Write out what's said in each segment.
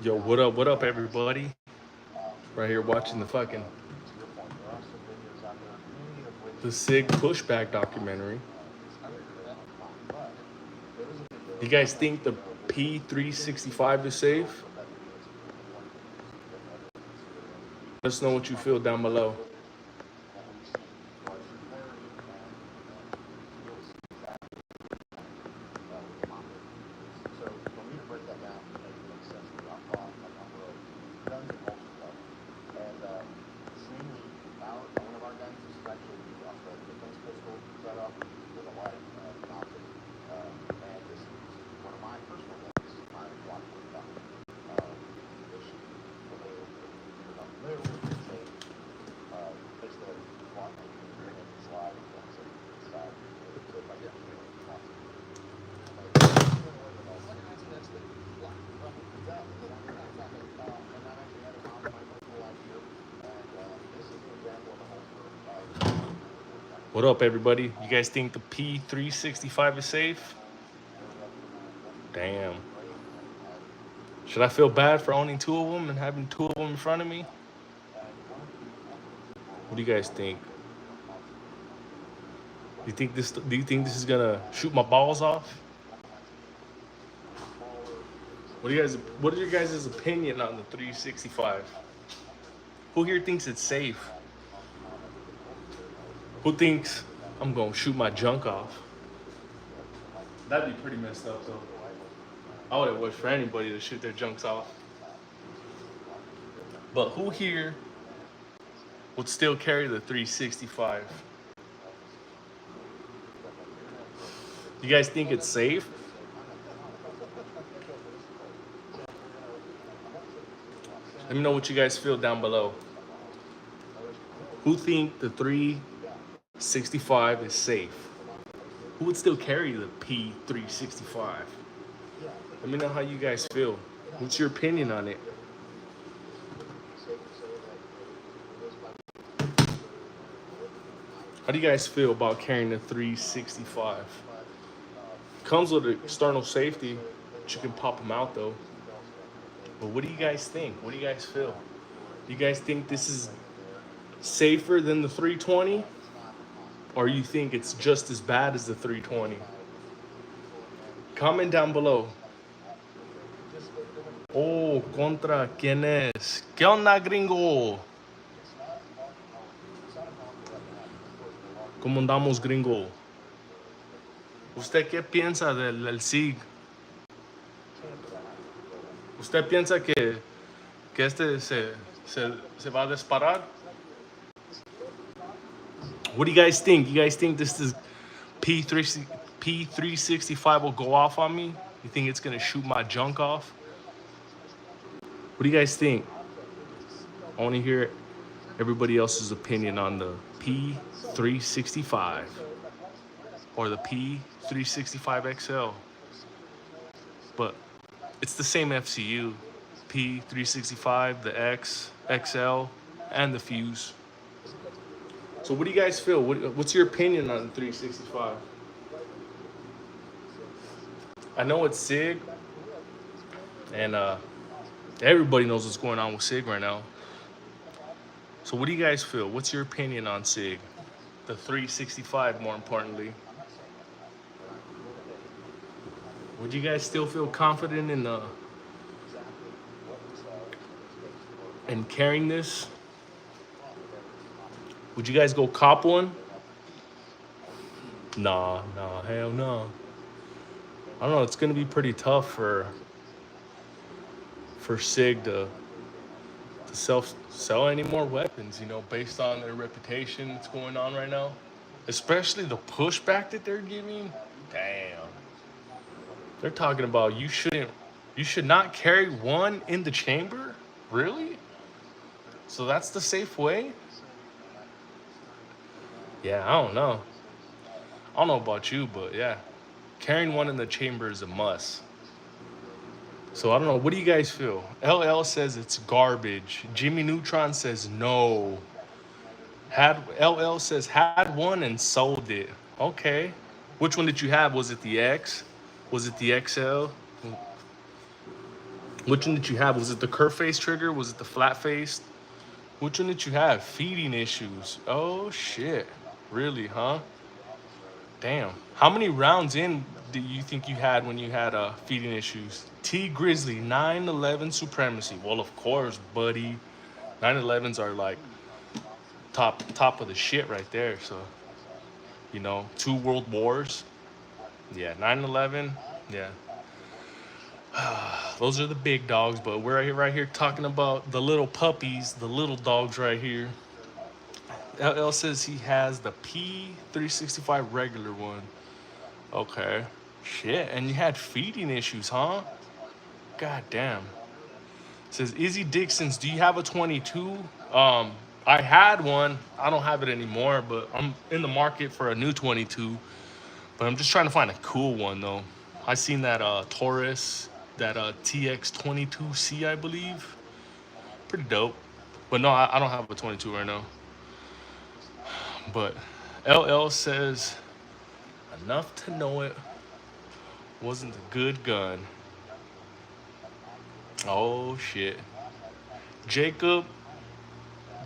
Yo, what up, everybody? Right here watching the Sig pushback documentary. You guys think the P365 is safe? Let us know what you feel down below. What up, everybody? You guys think the P365 is safe? Damn. Should I feel bad for owning two of them and having two of them in front of me? What do you guys think? Do you think this is gonna shoot my balls off? What is your guys' opinion on the 365? Who here thinks it's safe? Who thinks I'm gonna shoot my junk off? That'd be pretty messed up though. I wouldn't wish for anybody to shoot their junks off. But who here would still carry the 365? You guys think it's safe? Let me know what you guys feel down below. Who think the 365 is safe? Who would still carry the P365? Let me know how you guys feel. What's your opinion on it? How do you guys feel about carrying the 365? Comes with external safety, but you can pop them out though. But what do you guys think? What do you guys feel? Do you guys think this is safer than the 320? Or you think it's just as bad as the 320? Comment down below. Oh, contra, ¿quién es? ¿Qué onda, gringo? ¿Cómo andamos, gringo? ¿Usted qué piensa del SIG? ¿Usted piensa que este se va a disparar? What do you guys think? You guys think this is P365 will go off on me? You think it's gonna shoot my junk off? What do you guys think? I want to hear everybody else's opinion on the P365 or the P365 XL. But it's the same FCU, P365, the X, XL, and the Fuse. So what do you guys feel? What's your opinion on the 365? I know it's Sig, and everybody knows what's going on with Sig right now. So what do you guys feel? What's your opinion on Sig? The 365, more importantly. Would you guys still feel confident in carrying this? Would you guys go cop one? Nah, hell no. I don't know, it's gonna be pretty tough for Sig to sell any more weapons, you know, based on their reputation that's going on right now. Especially the pushback that they're giving. Damn. They're talking about you should not carry one in the chamber? Really? So that's the safe way? Yeah, I don't know. I don't know about you, but yeah. Carrying one in the chamber is a must. So I don't know. What do you guys feel? LL says it's garbage. Jimmy Neutron says no. LL says had one and sold it. Okay. Which one did you have? Was it the X? Was it the XL? Which one did you have? Was it the curve face trigger? Was it the flat face? Which one did you have? Feeding issues. Oh shit. Really, huh? Damn. How many rounds in do you think you had when you had feeding issues? T Grizzly 911 supremacy. Well, of course, buddy. 911s are like top of the shit right there. So, you know, 2 world wars. Yeah, 911. Yeah. Those are the big dogs, but we're right here talking about the little puppies, the little dogs right here. LL says he has the P365 regular one. Okay. Shit, and you had feeding issues, huh? God damn. Says Izzy Dixon's, do you have a 22? I had one. I don't have it anymore, but I'm in the market for a new 22. But I'm just trying to find a cool one though. I seen that Taurus, that TX22C, I believe. Pretty dope. But no, I don't have a 22 right now. But LL says enough to know it wasn't a good gun. Oh shit. Jacob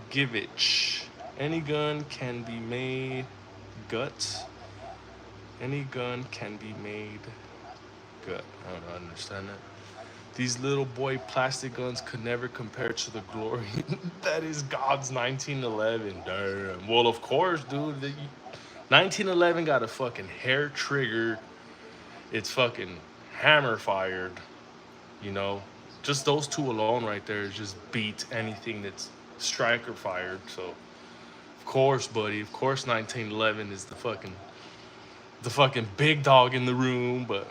Givich. Any gun can be made guts. Any gun can be made gut. I don't understand that. These little boy plastic guns could never compare to the glory that is God's 1911. Damn. Well, of course, dude. 1911 got a fucking hair trigger. It's fucking hammer fired. You know, just those two alone right there just beat anything that's striker fired. So, of course, buddy. Of course, 1911 is the fucking big dog in the room. But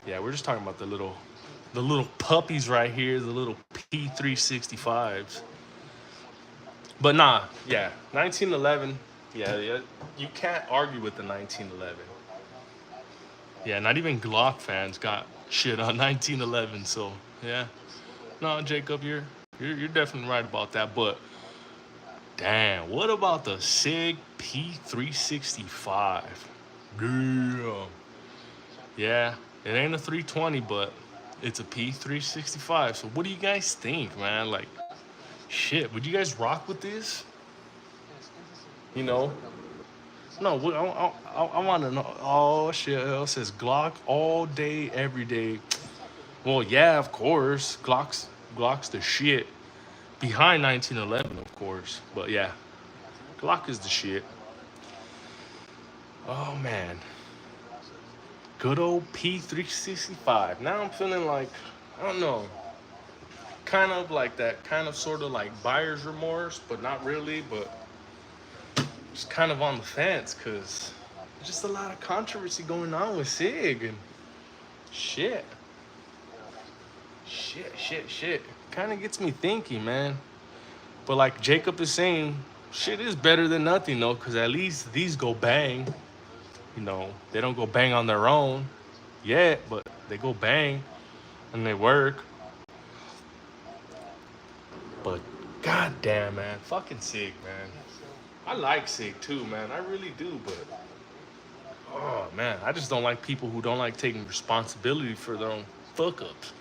yeah, we're just talking about the little puppies right here, the little P365s. But nah, yeah, 1911. Yeah, you can't argue with the 1911. Yeah, not even Glock fans got shit on 1911. So yeah, no, Jacob, you're definitely right about that. But damn, what about the Sig P365? Damn. Yeah, it ain't a 320, but it's a P365. So what do you guys think, man? Like, shit, would you guys rock with this? You know? No, I want to know. Oh, shit. It says Glock all day, every day. Well, yeah, of course. Glock's the shit. Behind 1911, of course. But yeah, Glock is the shit. Oh, man. Good old P365. Now I'm feeling like, I don't know, kind of like that, kind of sort of like buyer's remorse, but not really, but just kind of on the fence because there's just a lot of controversy going on with Sig and shit. Shit. Kind of gets me thinking, man. But like Jacob is saying, shit is better than nothing though, because at least these go bang. You know, they don't go bang on their own yet, but they go bang and they work. But goddamn, man, fucking Sig, man. I like Sig too, man. I really do, but oh man, I just don't like people who don't like taking responsibility for their own fuck ups.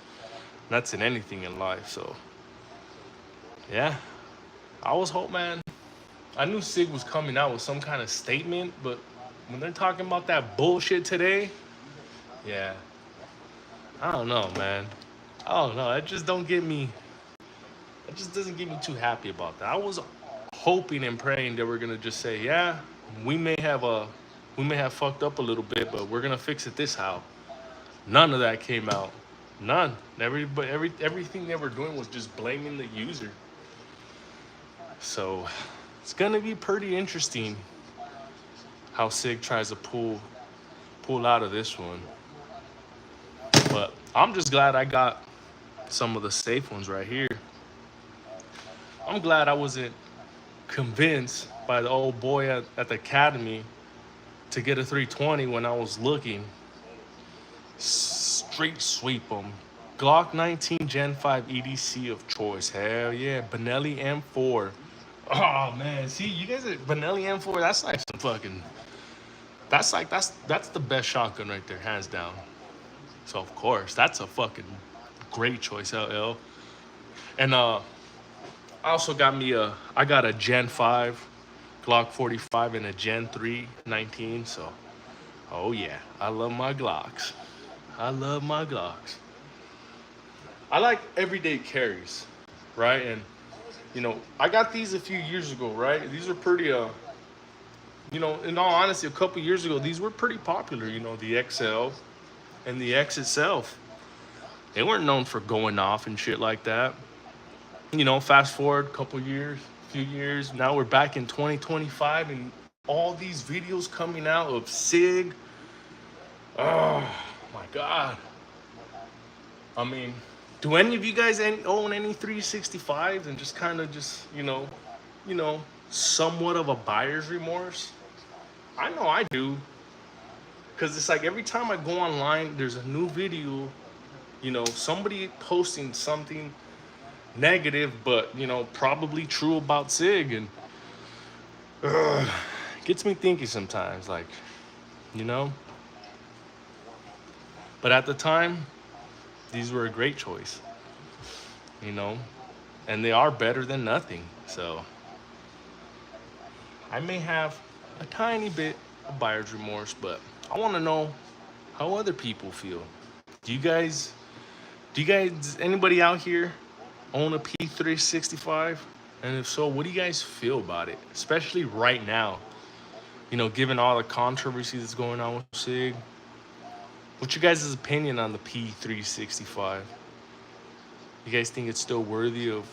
That's in anything in life. So yeah, I was hoping, man. I knew Sig was coming out with some kind of statement, but when they're talking about that bullshit today, yeah, I don't know, man. I don't know. It just don't get me. It just doesn't get me too happy about that. I was hoping and praying that we're gonna just say, yeah, we may have fucked up a little bit, but we're gonna fix it this how. None of that came out. None. Everything they were doing was just blaming the user. So it's gonna be pretty interesting how Sig tries to pull out of this one. But I'm just glad I got some of the safe ones right here. I'm glad I wasn't convinced by the old boy at the academy to get a 320 when I was looking. Straight sweep them. Glock 19 Gen 5 EDC of choice. Hell yeah. Benelli M4. Oh man, see you guys at Benelli M4, that's like some fucking, that's the best shotgun right there, hands down. So of course, that's a fucking Great choice, LL. And I also got me I got a Gen 5 Glock 45 and a Gen 3 19. So, oh yeah, I love my Glocks. I love my Glocks. I like everyday carries, right? And I got these a few years ago, right? These are pretty in all honesty, a couple years ago, these were pretty popular. The XL and the X itself. They weren't known for going off and shit like that. Fast forward a couple years, few years, now we're back in 2025 and all these videos coming out of Sig. Oh my God. I mean, do any of you guys own any 365s and just kind of somewhat of a buyer's remorse? I know I do. Because it's like every time I go online, there's a new video, somebody posting something negative, but, probably true about Sig. And gets me thinking sometimes, like, But at the time, these were a great choice, and they are better than nothing. So I may have a tiny bit of buyer's remorse, but I want to know how other people feel. Do you guys, anybody out here own a P365? And if so, what do you guys feel about it? Especially right now, given all the controversy that's going on with Sig. What's your guys' opinion on the P365? You guys think it's still worthy of,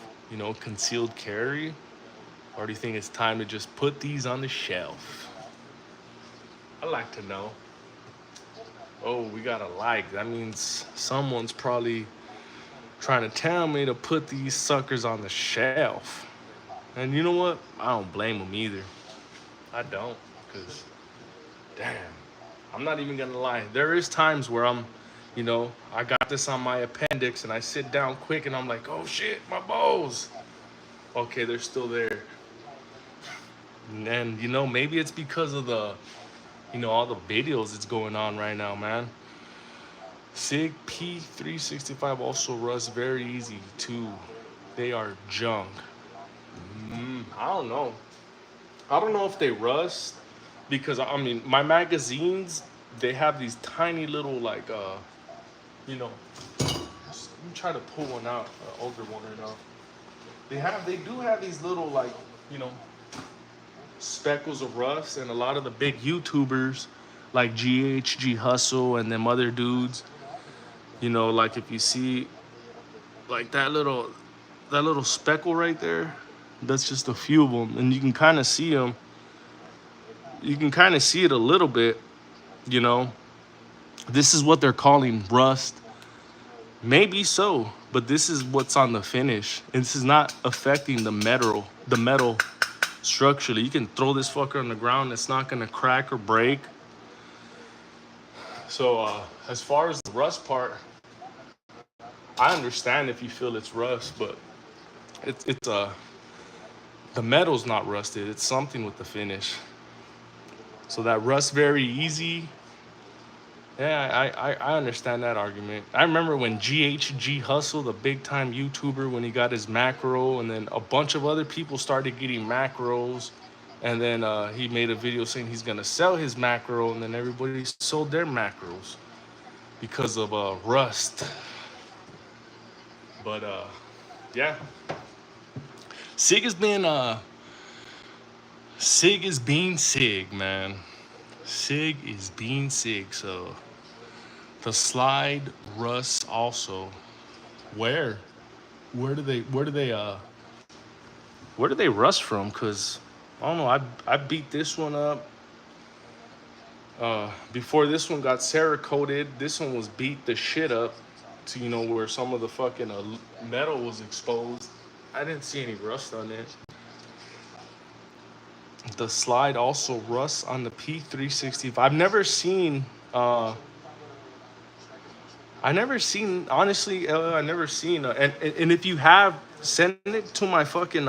concealed carry? Or do you think it's time to just put these on the shelf? I'd like to know. Oh, we got a like. That means someone's probably trying to tell me to put these suckers on the shelf. And you know what? I don't blame them either. I don't, because, damn. I'm not even gonna lie. There is times where I'm, I got this on my appendix and I sit down quick and I'm like, oh shit, my balls. Okay, they're still there. And maybe it's because of the, all the videos that's going on right now, man. Sig P365 also rusts very easy too. They are junk. I don't know. I don't know if they rust. Because, I mean, my magazines, they have these tiny little, like, let me try to pull one out, an older one right now. They do have these little, like, speckles of rust, and a lot of the big YouTubers, like GHG Hustle and them other dudes, like if you see, like that little speckle right there, that's just a few of them, and you can kind of see them. You can kind of see it a little bit, This is what they're calling rust. Maybe so, but this is what's on the finish. And this is not affecting the metal structurally. You can throw this fucker on the ground. It's not going to crack or break. So as far as the rust part, I understand if you feel it's rust, but the metal's not rusted. It's something with the finish. So that rusts very easy. Yeah, I understand that argument. I remember when GHG Hustle, the big time YouTuber, when he got his macro, and then a bunch of other people started getting macros, and then he made a video saying he's gonna sell his macro, and then everybody sold their macros because of rust. But yeah, Sig is being Sig, man. Sig is being Sig. So the slide rusts also. Where do they rust from? Cause I don't know. I beat this one up. Before this one got Cerakoted, this one was beat the shit up to where some of the fucking metal was exposed. I didn't see any rust on it. The slide also rusts on the P365. I've never seen, honestly, I never seen, and if you have, send it to my fucking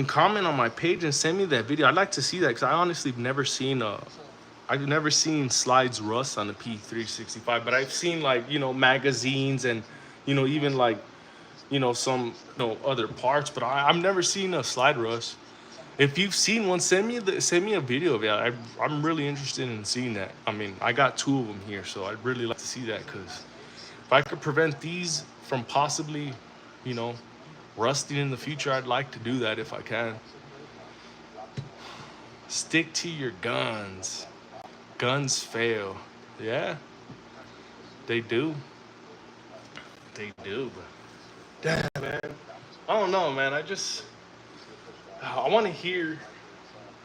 comment on my page and send me that video. I'd like to see that, because I honestly have never seen I've never seen slides rust on the P365, but I've seen like, you know, magazines and, you know, even like, you know, some, you know, other parts, but I've never seen a slide rust. If you've seen one, send me a video of it. I'm really interested in seeing that. I mean, I got two of them here, so I'd really like to see that because if I could prevent these from possibly, you know, rusting in the future, I'd like to do that if I can. Stick to your guns. Guns fail. Yeah, they do. They do. Damn, man. I don't know, man. I want to hear.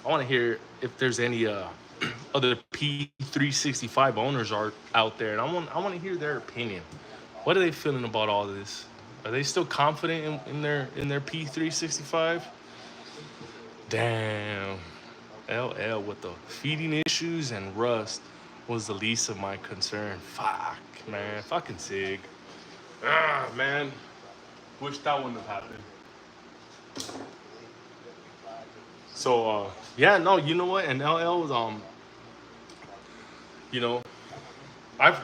I want to hear if there's any other P365 owners are out there, and I want to hear their opinion. What are they feeling about all this? Are they still confident in their P365? Damn. LL with the feeding issues and rust was the least of my concern. Fuck, man. Fucking Sig. Ah, man. Wish that wouldn't have happened. So, yeah, no, you know what? And LL was, you know, I've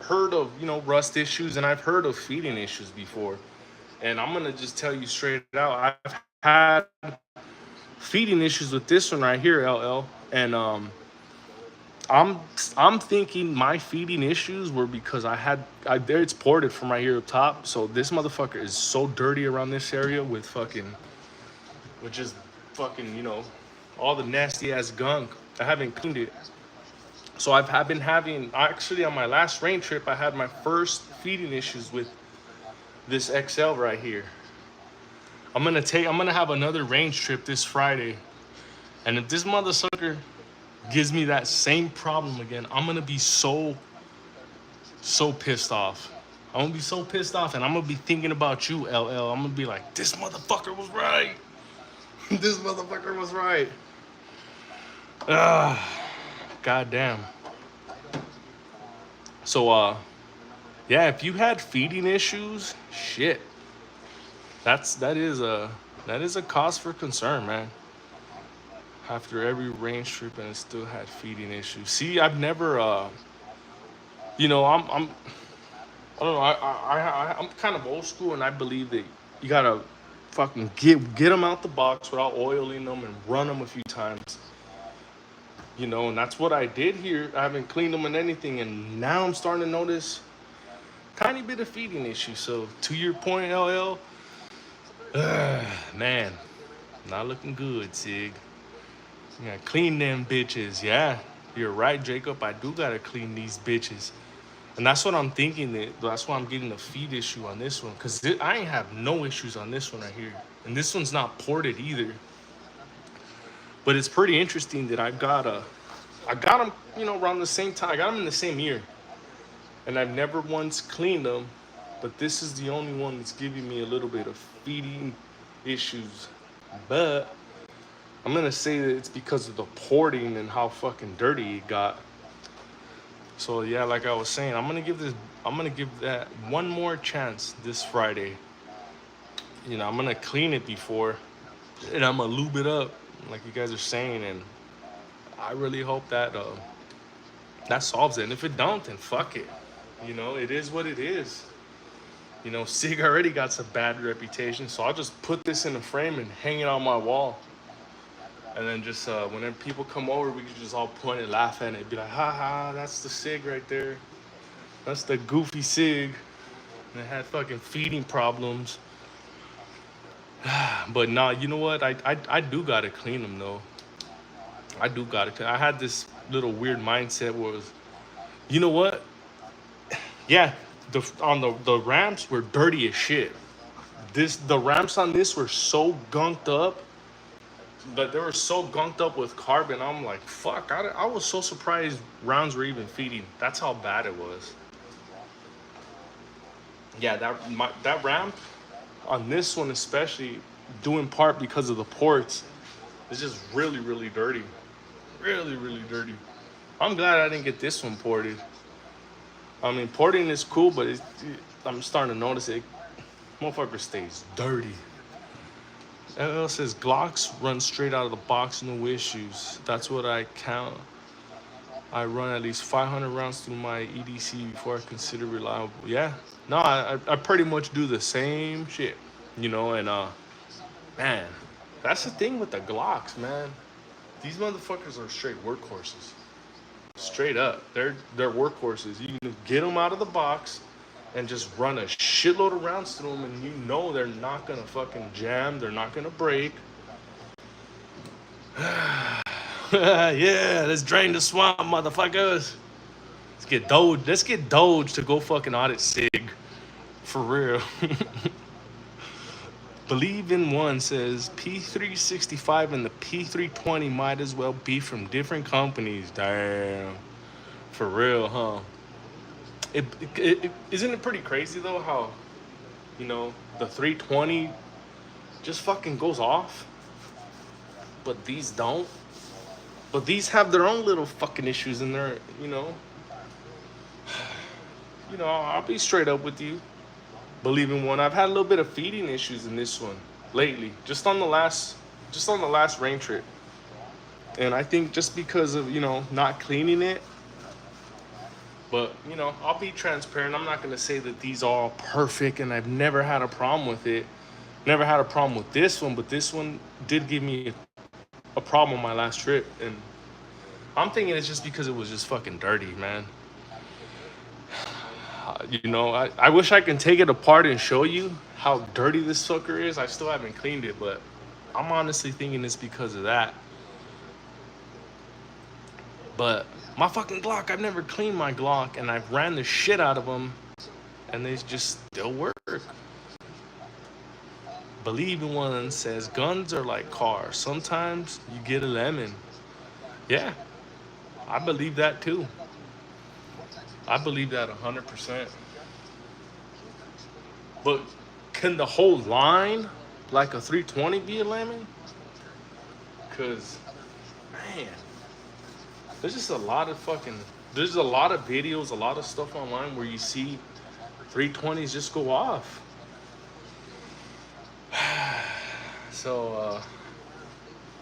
heard of, you know, rust issues and I've heard of feeding issues before. And I'm gonna just tell you straight out, I've had feeding issues with this one right here, LL. And I'm thinking my feeding issues were because there it's ported from right here up top. So this motherfucker is so dirty around this area with just fucking, you know, all the nasty ass gunk. I haven't cleaned it. So I've been having, actually on my last rain trip, I had my first feeding issues with this XL right here. I'm gonna have another range trip this Friday. And if this motherfucker gives me that same problem again, I'm gonna be so pissed off. I'm gonna be so pissed off and I'm gonna be thinking about you, LL. I'm gonna be like, this motherfucker was right. This motherfucker was right. Goddamn. So, yeah, if you had feeding issues, shit. That is a cause for concern, man. After every range trip and it still had feeding issues. See, I've never, you know, I don't know. I'm kind of old school, and I believe that you gotta fucking get them out the box without oiling them and run them a few times. You know, and that's what I did here. I haven't cleaned them and anything, and now I'm starting to notice tiny bit of feeding issue. So to your point, LL, man, not looking good, Sig. You gotta clean them bitches. Yeah, you're right, Jacob. I do gotta clean these bitches. And that's what I'm thinking. That's why I'm getting a feed issue on this one. Because I ain't have no issues on this one right here. And this one's not ported either. But it's pretty interesting that I got them, you know, around the same time. I got them in the same year. And I've never once cleaned them. But this is the only one that's giving me a little bit of feeding issues. But I'm going to say that it's because of the porting and how fucking dirty it got. So yeah, like I was saying, I'm gonna give that one more chance this Friday. You know, I'm gonna clean it before, and I'm gonna lube it up, like you guys are saying, and I really hope that that solves it. And if it don't, then fuck it. You know, it is what it is. You know, Sig already got some bad reputation, so I'll just put this in a frame and hang it on my wall. And then just whenever people come over, we can just all point and laugh at it. Be like, ha ha, that's the Sig right there. That's the goofy Sig. And it had fucking feeding problems. But nah, you know what? I do gotta clean them though. I do gotta clean. I had this little weird mindset where it was, you know what? Yeah, the ramps were dirty as shit. The ramps on this were so gunked up. But they were so gunked up with carbon. I'm like, fuck. I was so surprised rounds were even feeding. That's how bad it was. Yeah, that ramp on this one especially, due in part because of the ports, is just really, really dirty. Really, really dirty. I'm glad I didn't get this one ported. I mean, porting is cool, but I'm starting to notice it. Motherfucker stays dirty. LL says Glocks run straight out of the box, no issues. That's what I count. I run at least 500 rounds through my EDC before I consider reliable. Yeah, no, I pretty much do the same shit, you know. And man, that's the thing with the Glocks, man. These motherfuckers are straight workhorses. Straight up, they're workhorses. You can get them out of the box and just run a shitload of rounds through them, and you know they're not gonna fucking jam. They're not gonna break. Yeah, let's drain the swamp, motherfuckers. Let's get Doge. Let's get Doge to go fucking audit Sig. For real. Believe in One says P365 and the P320 might as well be from different companies. Damn. For real, huh? Isn't it pretty crazy though how, you know, the 320 just fucking goes off, but these don't. But these have their own little fucking issues in there, you know. You know, I'll be straight up with you. Believe in One. I've had a little bit of feeding issues in this one lately, just on the last rain trip. And I think just because of, you know, not cleaning it. But, you know, I'll be transparent. I'm not going to say that these are all perfect and I've never had a problem with it. Never had a problem with this one, but this one did give me a problem on my last trip. And I'm thinking it's just because it was just fucking dirty, man. You know, I wish I can take it apart and show you how dirty this sucker is. I still haven't cleaned it, but I'm honestly thinking it's because of that. But my fucking Glock, I've never cleaned my Glock, and I've ran the shit out of them, and they just still work. Believe in One says guns are like cars. Sometimes you get a lemon. Yeah, I believe that too. I believe that 100%. But can the whole line, like a 320, be a lemon? Cause, man, there's just a lot of there's a lot of videos, a lot of stuff online where you see 320s just go off. So,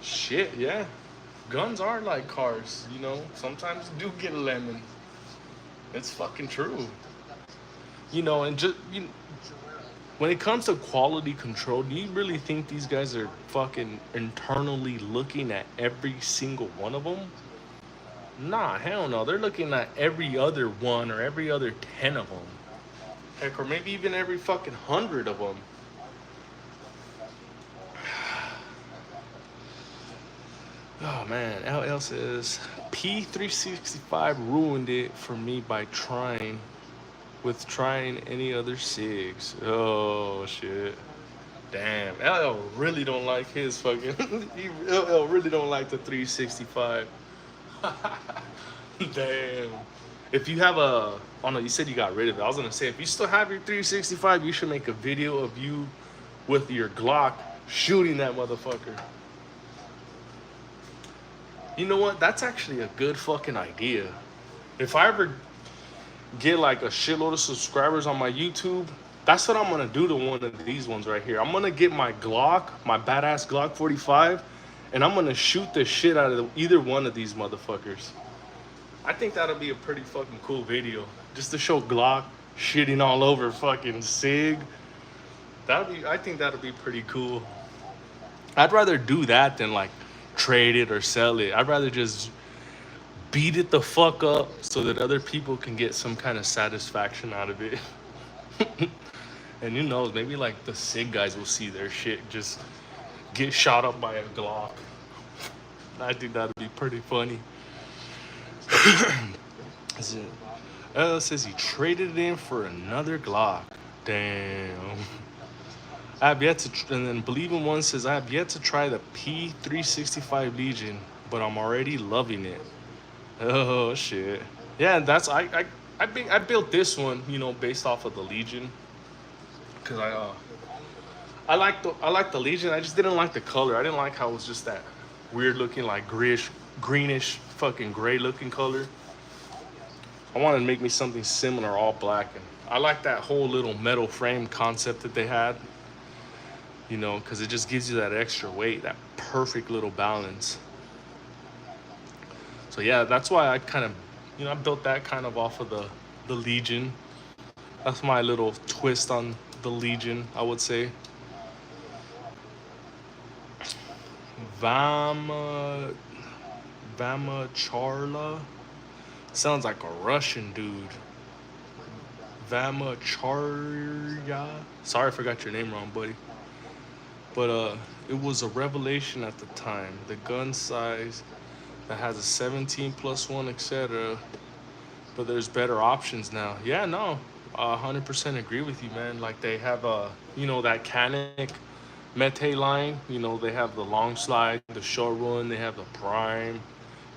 shit, yeah. Guns are like cars, you know. Sometimes you do get a lemon. It's fucking true. You know, and just, you know, when it comes to quality control, do you really think these guys are fucking internally looking at every single one of them? Nah, hell no. They're looking at every other one or every other 10 of them. Heck, or maybe even every fucking 100 of them. Oh man, LL says P365 ruined it for me by trying any other SIGs. Oh shit. Damn, LL really don't like his fucking LL really don't like the 365. Damn. If you have you said you got rid of it. I was gonna say, if you still have your 365, you should make a video of you with your Glock shooting that motherfucker. You know what? That's actually a good fucking idea. If I ever get like a shitload of subscribers on my YouTube, that's what I'm gonna do to one of these ones right here. I'm gonna get my Glock, my badass Glock 45, and I'm gonna shoot the shit out of either one of these motherfuckers. I think that'll be a pretty fucking cool video. Just to show Glock shitting all over fucking Sig. I think that'll be pretty cool. I'd rather do that than like trade it or sell it. I'd rather just beat it the fuck up so that other people can get some kind of satisfaction out of it. And who knows, maybe like the Sig guys will see their shit just get shot up by a Glock. I think that'd be pretty funny. Says he traded it in for another Glock. Damn. I have yet to, and then Believe in One says, I have yet to try the P365 Legion, but I'm already loving it. Oh shit. Yeah, that's I built this one, you know, based off of the Legion, cause I like the Legion. I just didn't like the color. I didn't like how it was just that weird looking, like greenish, fucking gray looking color. I wanted to make me something similar, all black, and I like that whole little metal frame concept that they had. You know, because it just gives you that extra weight, that perfect little balance. So yeah, that's why I kind of, I built that kind of off of the Legion. That's my little twist on the Legion, I would say. Vama Charla sounds like a Russian dude. Vamacharya. Sorry, I forgot your name wrong, buddy. But it was a revelation at the time. The gun size that has a 17 plus one, etc. But there's better options now. Yeah, no, 100% agree with you, man. Like they have that Canic Mete line. They have the long slide, the short run. They have the prime.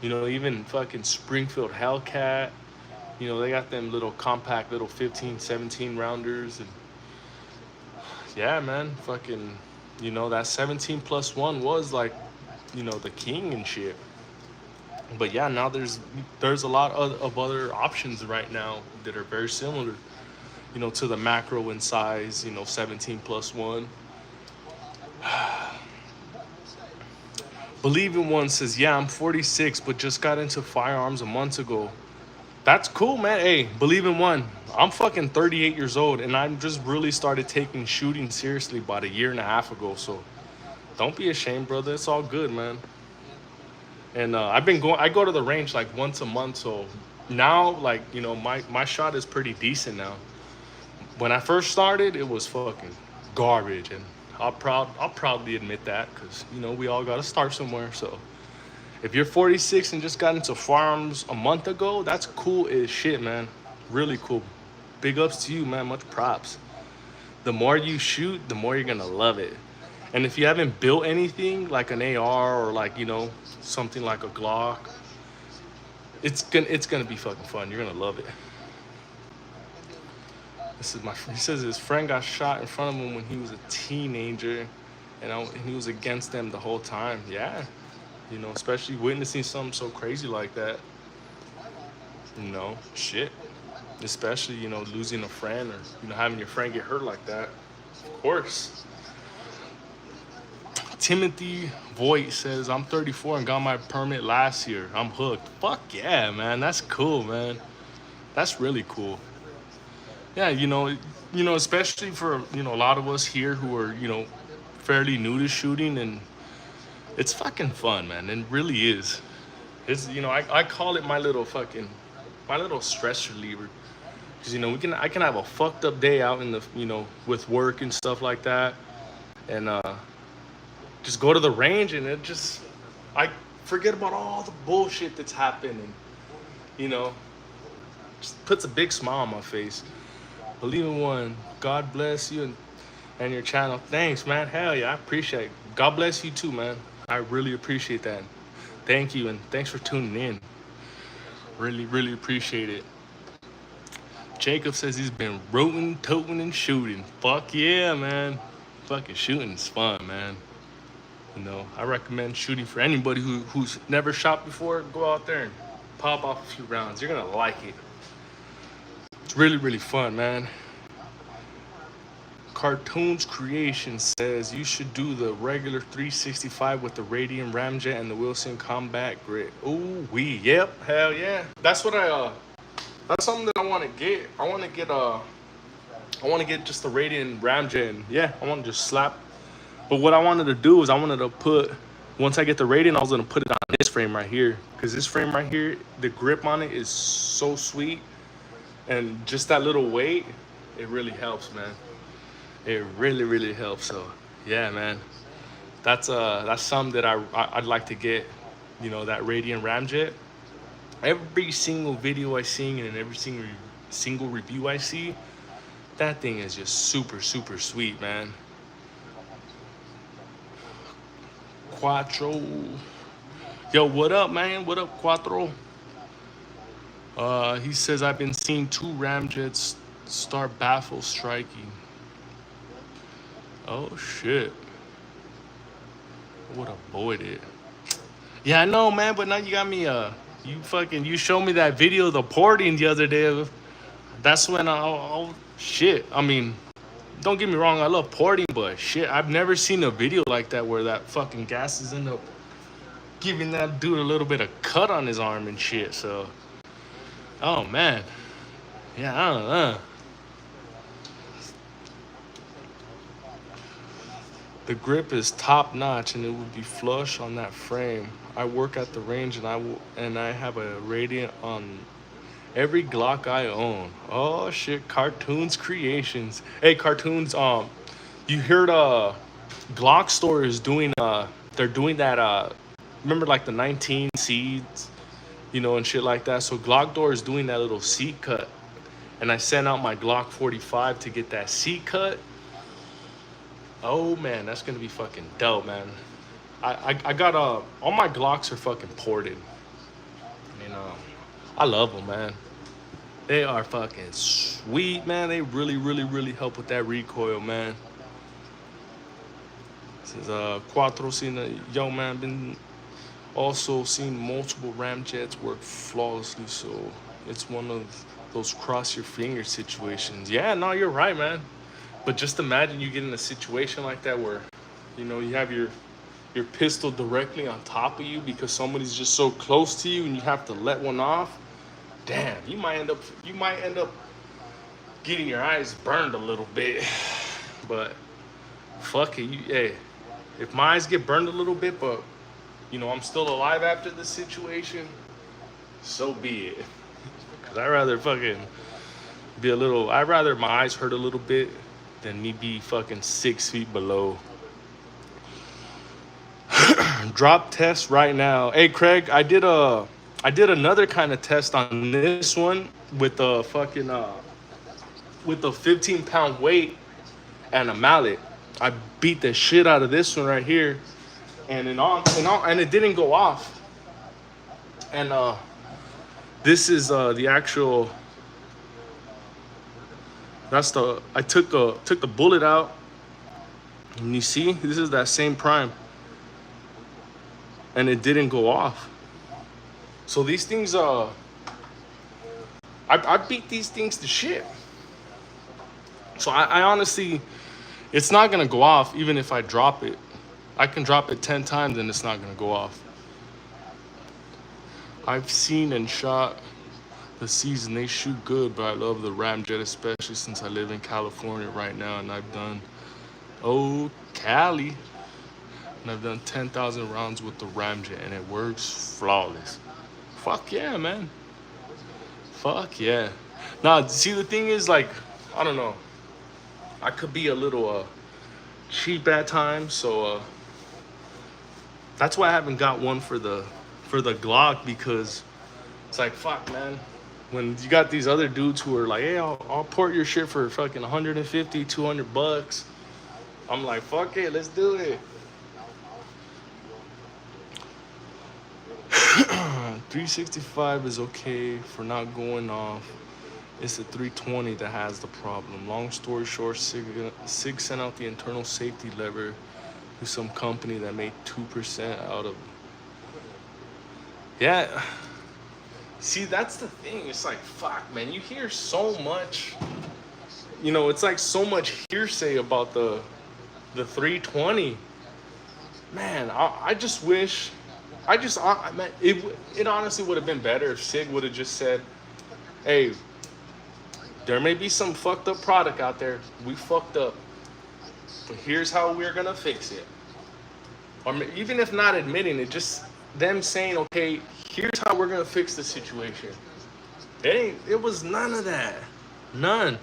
Even fucking Springfield Hellcat. They got them little compact little 15, 17 rounders. And yeah, man, fucking, that 17 plus one was like, the king and shit. But yeah, now there's a lot of other options right now that are very similar, to the macro in size, 17 plus one. Believe in One says, yeah, I'm 46, but just got into firearms a month ago. That's cool, man. Hey, Believe in One. I'm fucking 38 years old, and I just really started taking shooting seriously about a year and a half ago. So don't be ashamed, brother. It's all good, man. And I go to the range like once a month. So now, like, my shot is pretty decent now. When I first started, it was fucking garbage, and I'll proudly admit that, because we all got to start somewhere. So if you're 46 and just got into firearms a month ago, that's cool as shit, man. Really cool. Big ups to you, man. Much props. The more you shoot, the more you're gonna love it. And if you haven't built anything like an AR or like something like a Glock, it's gonna be fucking fun. You're gonna love it. He says his friend got shot in front of him when he was a teenager, and he was against them the whole time. Yeah, especially witnessing something so crazy like that. Shit. Especially, losing a friend, or, having your friend get hurt like that. Of course. Timothy Voigt says, I'm 34 and got my permit last year. I'm hooked. Fuck yeah, man. That's cool, man. That's really cool. Yeah, especially for, a lot of us here who are, fairly new to shooting, and it's fucking fun, man. It really is. It's, I call it my little stress reliever. Because, I can have a fucked up day out in the, with work and stuff like that. And just go to the range, and I forget about all the bullshit that's happening. Just puts a big smile on my face. Believe in One. God bless you and your channel. Thanks, man. Hell yeah, I appreciate it. God bless you too, man. I really appreciate that. Thank you, and thanks for tuning in. Really, really appreciate it. Jacob says he's been rooting, toting, and shooting. Fuck yeah, man. Fucking shooting is fun, man. I recommend shooting for anybody who's never shot before. Go out there and pop off a few rounds. You're gonna like it. It's really, really fun, man. Cartoons Creation says you should do the regular 365 with the Radium Ramjet and the Wilson Combat Grit. Ooh wee, yep, hell yeah. That's something that I want to get. I want to get just the Radium Ramjet, and yeah, I want to just slap. But what I wanted to do is once I get the Radium, I was gonna put it on this frame right here, because this frame right here, the grip on it is so sweet, and just that little weight, it really helps, man. It really, really helps. So yeah, man, that's something that I'd like to get. That Radiant Ramjet. Every single video I see and every single review I see, that thing is just super, super sweet, man. Quattro. Yo, what up, man? What up, Quattro? He says, I've been seeing 2 Ramjets start baffle striking. Oh, shit. Would avoid it. Yeah, I know, man, but now you got me, you showed me that video of the porting the other day. That's when shit. I mean, don't get me wrong, I love porting, but shit, I've never seen a video like that where that fucking gas is in the giving that dude a little bit of cut on his arm and shit. So, oh man, yeah, I don't know. The grip is top notch, and it will be flush on that frame. I work at the range, and I have a radiant on every Glock I own. Oh shit, Cartoons Creations. Hey, Cartoons. You heard Glock store is doing they're doing that remember like the 19 seeds, and shit like that. So Glock door is doing that little seat cut, and I sent out my Glock 45 to get that seat cut. Oh man, that's gonna be fucking dope, man. I got all my Glocks are fucking ported. I love them, man. They are fucking sweet, man. They really, really, really help with that recoil, man. This is Quattro seen yo man, been also seen multiple ramjets work flawlessly, so it's one of those cross your fingers situations. Yeah, no, you're right, man. But just imagine you get in a situation like that where, you have your pistol directly on top of you because somebody's just so close to you and you have to let one off. Damn, you might end up getting your eyes burned a little bit. But fuck it, hey, if my eyes get burned a little bit, but I'm still alive after this situation, so be it. Cause I'd rather my eyes hurt a little bit than me be fucking 6 feet below. Drop test right now. Hey Craig, I did another kind of test on this one with a fucking with a 15-pound weight and a mallet. I beat the shit out of this one right here, and it didn't go off. And this is the actual. I took the bullet out, and you see, this is that same prime, and it didn't go off. So these things, I beat these things to shit. So I honestly, it's not gonna go off even if I drop it. I can drop it 10 times and it's not gonna go off. I've seen and shot the season, they shoot good, but I love the Ramjet, especially since I live in California right now, and I've done Cali, and I've done 10,000 rounds with the Ramjet, and it works flawless. Fuck yeah, man. Fuck yeah. Now, see, the thing is, like, I don't know, I could be a little cheap at times, so that's why I haven't got one for the Glock, because it's like, fuck, man. When you got these other dudes who are like, hey, I'll port your shit for fucking 150, 200 bucks. I'm like, fuck it, let's do it. 365 is okay for not going off. It's the 320 that has the problem. Long story short, Sig sent out the internal safety lever to some company that made 2% out of. Yeah. See, that's the thing. It's like, fuck, man. You hear so much. It's like so much hearsay about the 320. Man, I just wish. Man, it honestly would have been better if Sig would have just said, hey, there may be some fucked up product out there. We fucked up. But here's how we're going to fix it. Or even if not admitting it, just them saying, okay, here's how we're going to fix the situation. It was none of that. None.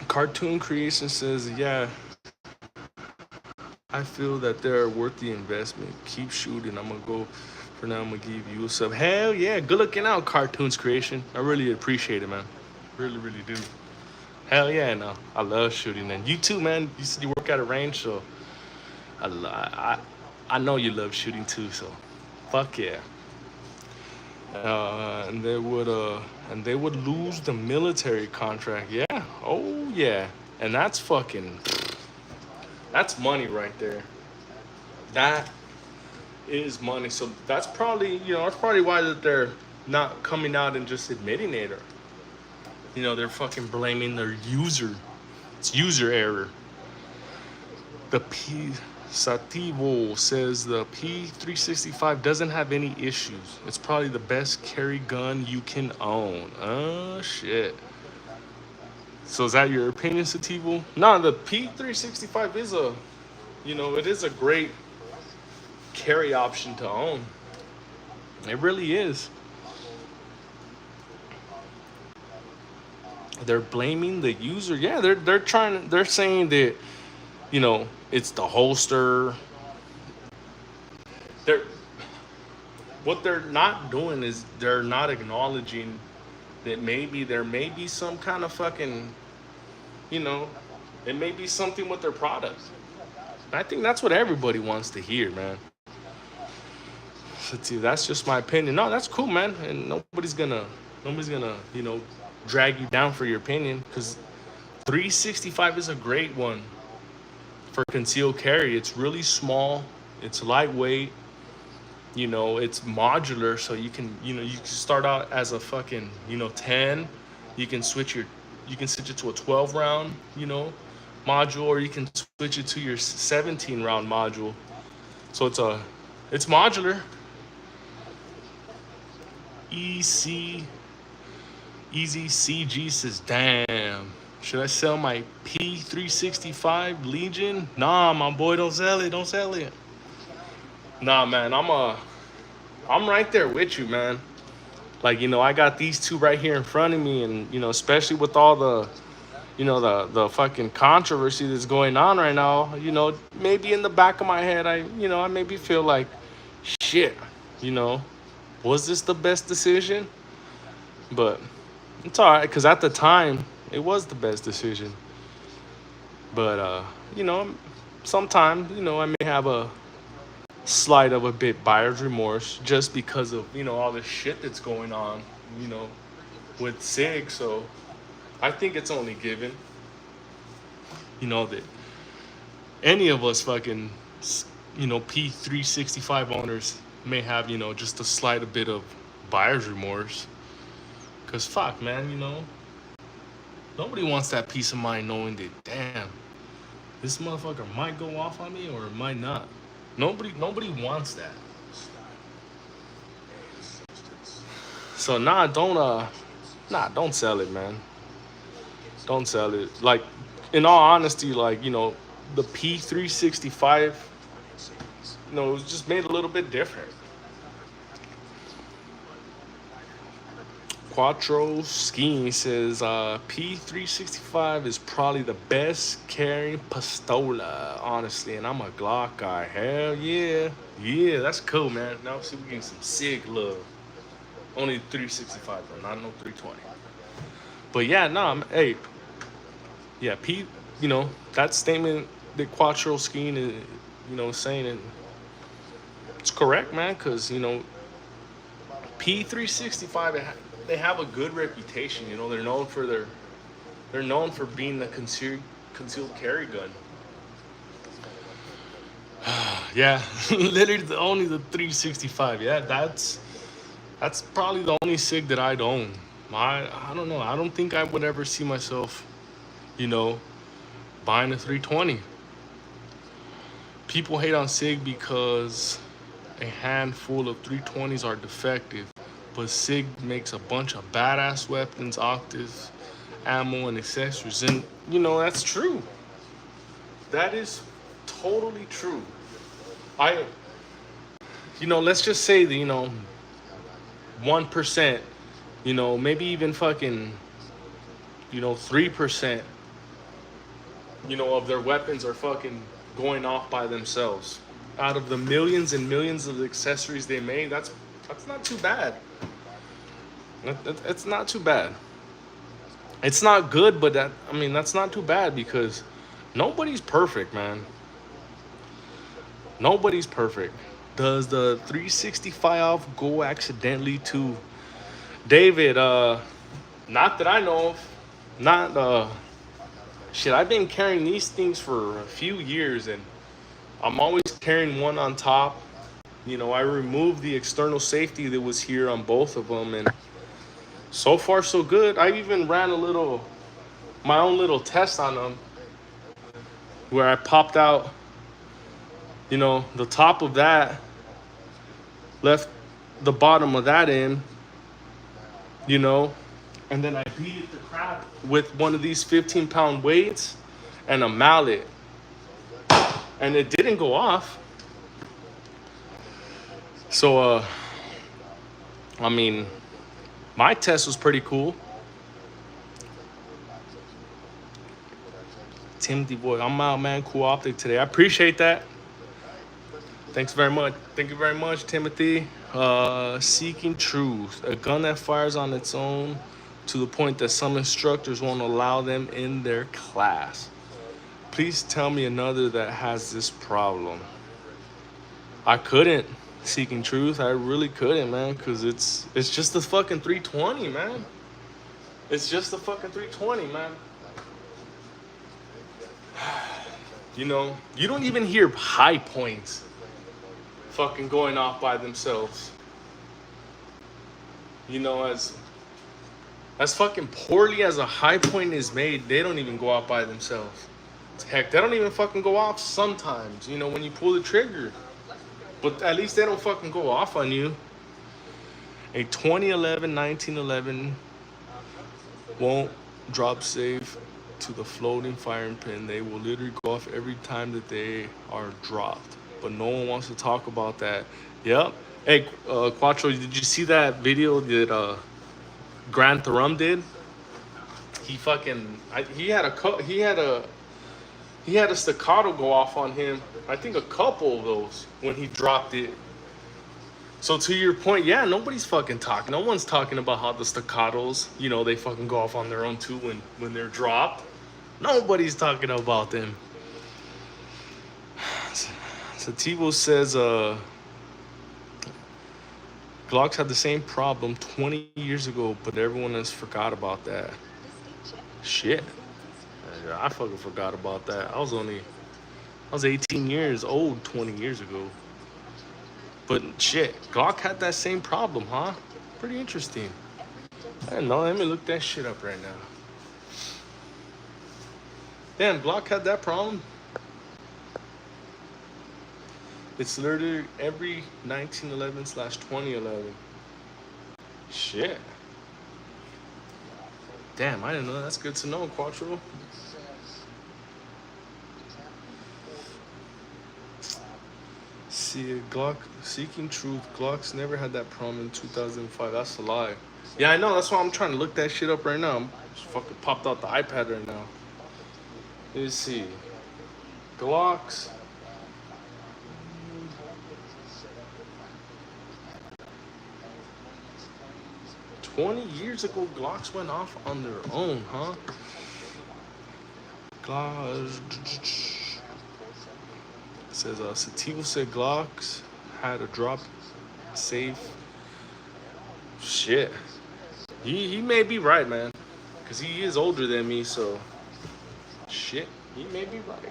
Cartoon Creation says, yeah, I feel that they're worth the investment. Keep shooting. I'm going to go. For now, I'm going to give you a sub. Hell yeah. Good looking out, Cartoons Creation. I really appreciate it, man. Really, really do. Hell yeah, no. I love shooting. And you too, man. You said you work at a range, so I know you love shooting too, so fuck yeah. And they would lose the military contract. Yeah. Oh yeah. And that's money right there. That is money. So that's probably why that they're not coming out and just admitting it, or they're fucking blaming their user. It's user error. The Sativo says the P365 doesn't have any issues. It's probably the best carry gun you can own. Oh, shit. So is that your opinion, Sativo? No, the P365 is it is a great carry option to own. It really is. They're blaming the user. Yeah, they're saying that, it's the holster. They're what they're not doing is they're not acknowledging that maybe there may be some kind of fucking, you know, it may be something with their product. And I think that's what everybody wants to hear, man. So, that's just my opinion. No, that's cool, man. And nobody's gonna, drag you down for your opinion, because 365 is a great one for concealed carry. It's really small. It's lightweight. It's modular, so you can start out as a fucking 10. You can switch it to a 12 round module, or you can switch it to your 17 round module. So it's modular. Easy CG says, damn, should I sell my P365 Legion? Nah, my boy, don't sell it. Nah, man, I'm right there with you, man. Like, I got these two right here in front of me, and especially with all the the fucking controversy that's going on right now, maybe in the back of my head, I maybe feel like, shit, was this the best decision? But it's all right, because at the time it was the best decision. But sometimes I may have a slight of a bit buyer's remorse, just because of all this shit that's going on with Sig. So I think it's only given that any of us fucking P365 owners may have just a slight a bit of buyer's remorse. Because fuck, man, nobody wants that peace of mind knowing that, damn, this motherfucker might go off on me or it might not. Nobody wants that. So don't sell it, man. Don't sell it. Like, in all honesty, like, the P365, it was just made a little bit different. Quattro Skiing says P365 is probably the best carrying pistola, honestly, and I'm a Glock guy. Hell yeah. Yeah, that's cool, man. Now see, we're getting some Sig love. Only 365 though, not no 320. But yeah, hey, yeah, that statement that Quattro Skiing is, saying it, it's correct, man, because P365, they have a good reputation. They're known for being the concealed carry gun. Yeah, literally only the 365. Yeah, that's probably the only Sig that I'd own. I don't know. I don't think I would ever see myself, buying a 320. People hate on Sig because a handful of 320s are defective, but Sig makes a bunch of badass weapons, octaves, ammo, and accessories. And, that's true. That is totally true. Let's just say that, 1%, maybe even fucking, 3%, of their weapons are fucking going off by themselves. Out of the millions and millions of accessories they made, that's not too bad. It's not too bad. It's not good, but that's not too bad, because nobody's perfect, man. Nobody's perfect. Does the 365 go accidentally to David? Not that I know of. Not shit. I've been carrying these things for a few years, and I'm always carrying one on top. I removed the external safety that was here on both of them, and so far so good. I even ran my own little test on them, where I popped out You know, the top of that left the bottom of that in, you know, and then I beat it to crap with one of these 15-pound weights and a mallet, and it didn't go off. So, I mean, my test was pretty cool. Timothy boy, I'm out, man. Cool optic today. I appreciate that. Thanks very much. Thank you very much, Timothy. Seeking truth. A gun that fires on its own to the point that some instructors won't allow them in their class. Please tell me another that has this problem. I couldn't. Seeking truth. I really couldn't, man, because it's just the fucking 320, man. It's just the fucking 320, man. You know, you don't even hear high points fucking going off by themselves. You know, as fucking poorly as a high point is made, they don't even go off by themselves. Heck, they don't even fucking go off sometimes, you know, when you pull the trigger. But at least they don't fucking go off on you. A 2011, 1911 won't drop safe to the floating firing pin. They will literally go off every time that they are dropped. But no one wants to talk about that. Yep. Hey, Quattro, did you see that video that Gran Thurum did? He fucking, he had a staccato go off on him. I think a couple of those when he dropped it. So to your point, yeah, nobody's fucking talking. No one's talking about how the staccatos, you know, they fucking go off on their own too when they're dropped. Nobody's talking about them. Sativo says, Glocks had the same problem 20 years ago, but everyone has forgot about that. Shit. I fucking forgot about that. I was 18 years old 20 years ago. But shit, Glock had that same problem, huh? Pretty interesting. I didn't know. Let me look that shit up right now. Damn, Glock had that problem. It's literally every 1911/2011. Shit. Damn, I didn't know that. That's good to know, Quattro. See, Glock, seeking truth. Glocks never had that problem in 2005. That's a lie. Yeah, I know. That's why I'm trying to look that shit up right now. Just fucking popped out the iPad right now. Let's see. Glocks. "20 years ago, Glocks went off on their own, huh?" Glocks. It says, Sativo said Glocks had a drop safe. Shit. He may be right, man. Because he is older than me, so. Shit. He may be right.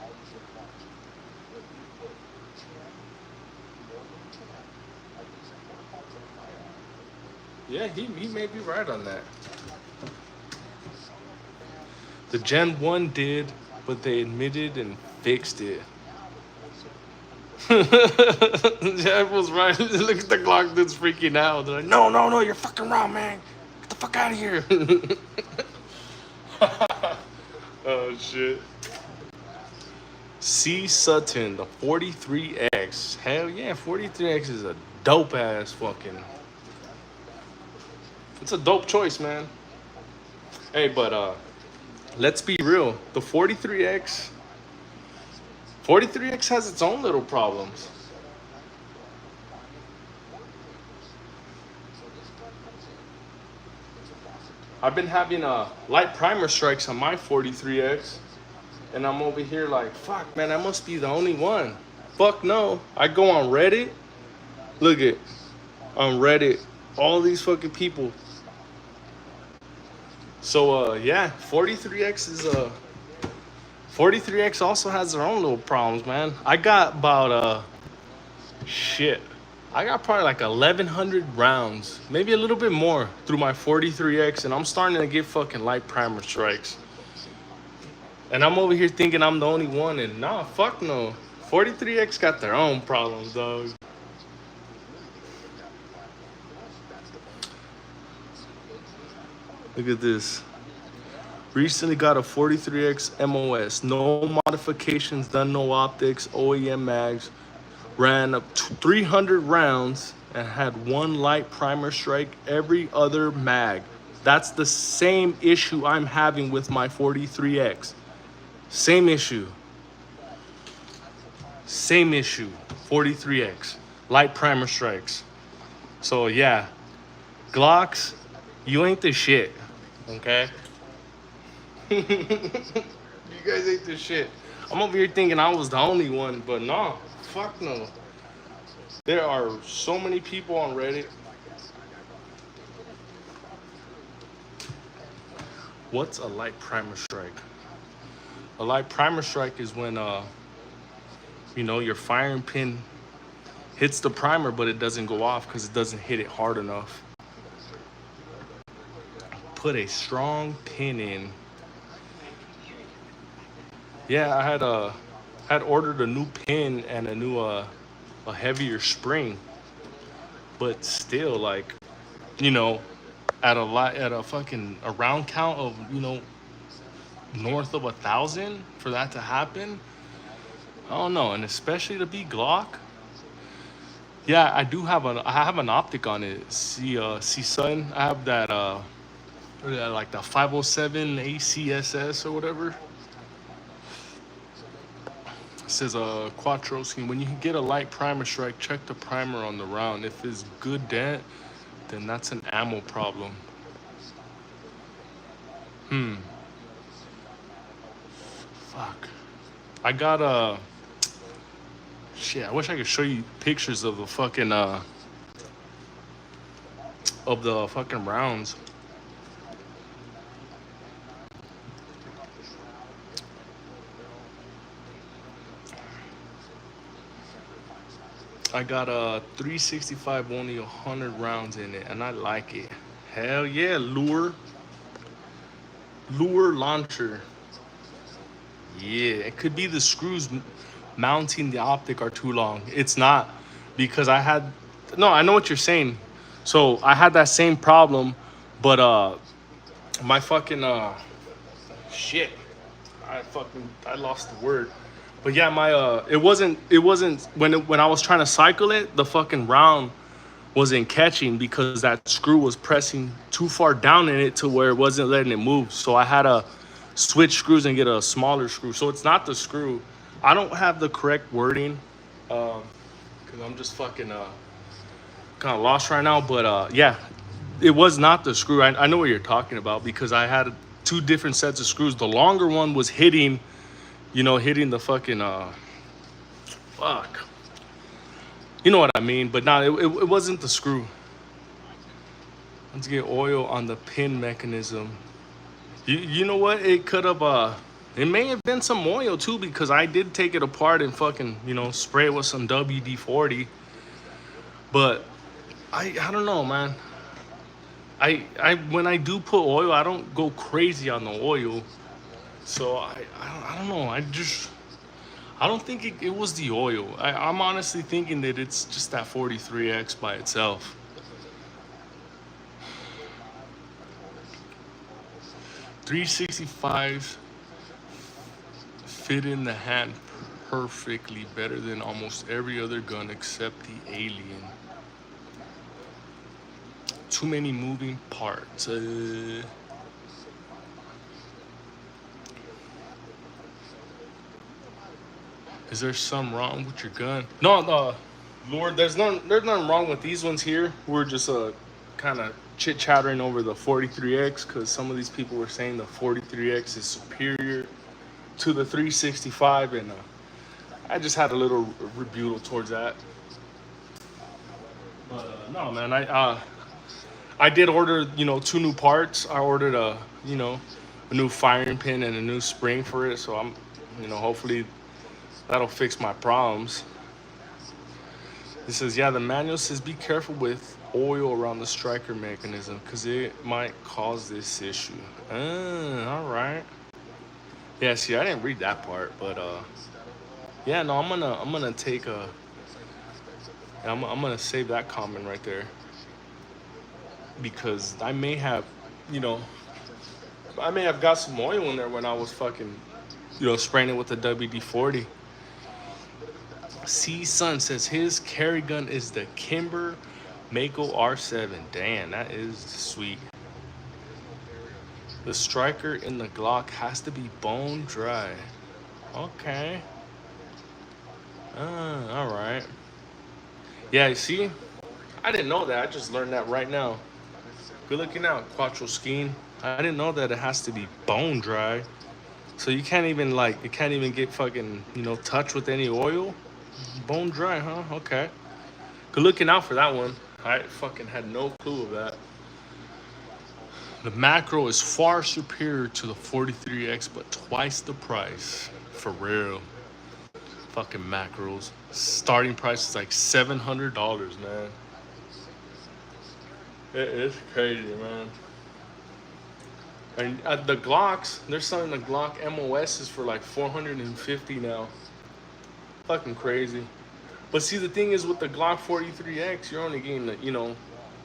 Yeah, he may be right on that. The Gen 1 did, but they admitted and fixed it. Jeff was right. Look at the Glock dude's freaking out. They're like, no, you're fucking wrong, man. Get the fuck out of here. Oh, shit. C. Sutton, the 43X. Hell yeah, 43X is a dope ass fucking. It's a dope choice, man. Hey, but let's be real. The 43X has its own little problems. I've been having light primer strikes on my 43X, and I'm over here like, fuck, man, I must be the only one. Fuck no. I go on Reddit. Look at on Reddit, all these fucking people. So yeah, 43X is 43X also has their own little problems, man. I got about I got probably like 1,100 rounds, maybe a little bit more through my 43X, and I'm starting to get fucking light primer strikes. And I'm over here thinking I'm the only one, and nah, fuck no. 43X got their own problems, dog. Look at this. Recently got a 43X MOS. No modifications done, no optics, OEM mags. Ran up 300 rounds and had one light primer strike every other mag. That's the same issue I'm having with my 43X. Same issue. Same issue. 43X. Light primer strikes. So yeah, Glocks, you ain't the shit. Okay? You guys ain't the shit. I'm over here thinking I was the only one, but no. Fuck no. There are so many people on Reddit. What's a light primer strike? A light primer strike is when you know, your firing pin hits the primer but it doesn't go off because it doesn't hit it hard enough. Put a strong pin in. Yeah, I had ordered a new pin and a new a heavier spring, but still, like, you know, at a fucking a round count of, you know, north of 1,000 for that to happen. I don't know, and especially to be Glock. Yeah, I have an optic on it. See son, I have that like the 507 ACSS or whatever. It says Quattro scheme. When you get a light primer strike, check the primer on the round. If it's good dent, then that's an ammo problem. Fuck. I got shit, I wish I could show you pictures of the fucking rounds. I got a 365, only 100 rounds in it, and I like it. Hell yeah, lure launcher. Yeah, it could be the screws mounting the optic are too long. It's not, because no, I know what you're saying. So I had that same problem, but my fucking shit, I lost the word. But yeah, my it wasn't when I was trying to cycle it, the fucking round wasn't catching because that screw was pressing too far down in it to where it wasn't letting it move. So I had to switch screws and get a smaller screw. So it's not the screw. I don't have the correct wording because I'm just fucking kind of lost right now. But yeah, it was not the screw. I know what you're talking about because I had two different sets of screws. The longer one was hitting, you know, hitting the fucking fuck. You know what I mean? But no, it wasn't the screw. Let's get oil on the pin mechanism. You know what? It could have it may have been some oil too, because I did take it apart and fucking, you know, spray it with some WD-40. But I don't know, man. I when I do put oil, I don't go crazy on the oil. So I don't know. I don't think it was the oil. I'm honestly thinking that it's just that 43X by itself. .365s fit in the hand perfectly, better than almost every other gun except the Alien. Too many moving parts. Is there something wrong with your gun? No, Lord, there's nothing wrong with these ones here. We're just kind of chit-chattering over the 43X because some of these people were saying the 43X is superior to the 365, and I just had a little rebuttal towards that. But no, man, I did order, you know, 2 new parts. I ordered a new firing pin and a new spring for it, so I'm, you know, hopefully that'll fix my problems. It says, yeah, the manual says be careful with oil around the striker mechanism because it might cause this issue. All right. Yeah, see, I didn't read that part, but Yeah, no, I'm gonna take a. I'm gonna save that comment right there because I may have, you know, I may have got some oil in there when I was fucking, spraying it with the WD-40. C Sun says his carry gun is the Kimber Mako R7. Damn, that is sweet. The striker in the Glock has to be bone dry. Okay. All right. Yeah, you see, I didn't know that. I just learned that right now. Good looking out, Quattro Skiing. I didn't know that it has to be bone dry. So you can't even it can't even get fucking, touched with any oil. Bone dry, huh? Okay. Good looking out for that one. I fucking had no clue of that. The macro is far superior to the 43X, but twice the price. For real. Fucking macros. Starting price is like $700, man. It is crazy, man. And the Glocks, they're selling the Glock MOSs for like 450 now. Fucking crazy. But see, the thing is with the Glock 43X, you're only getting the,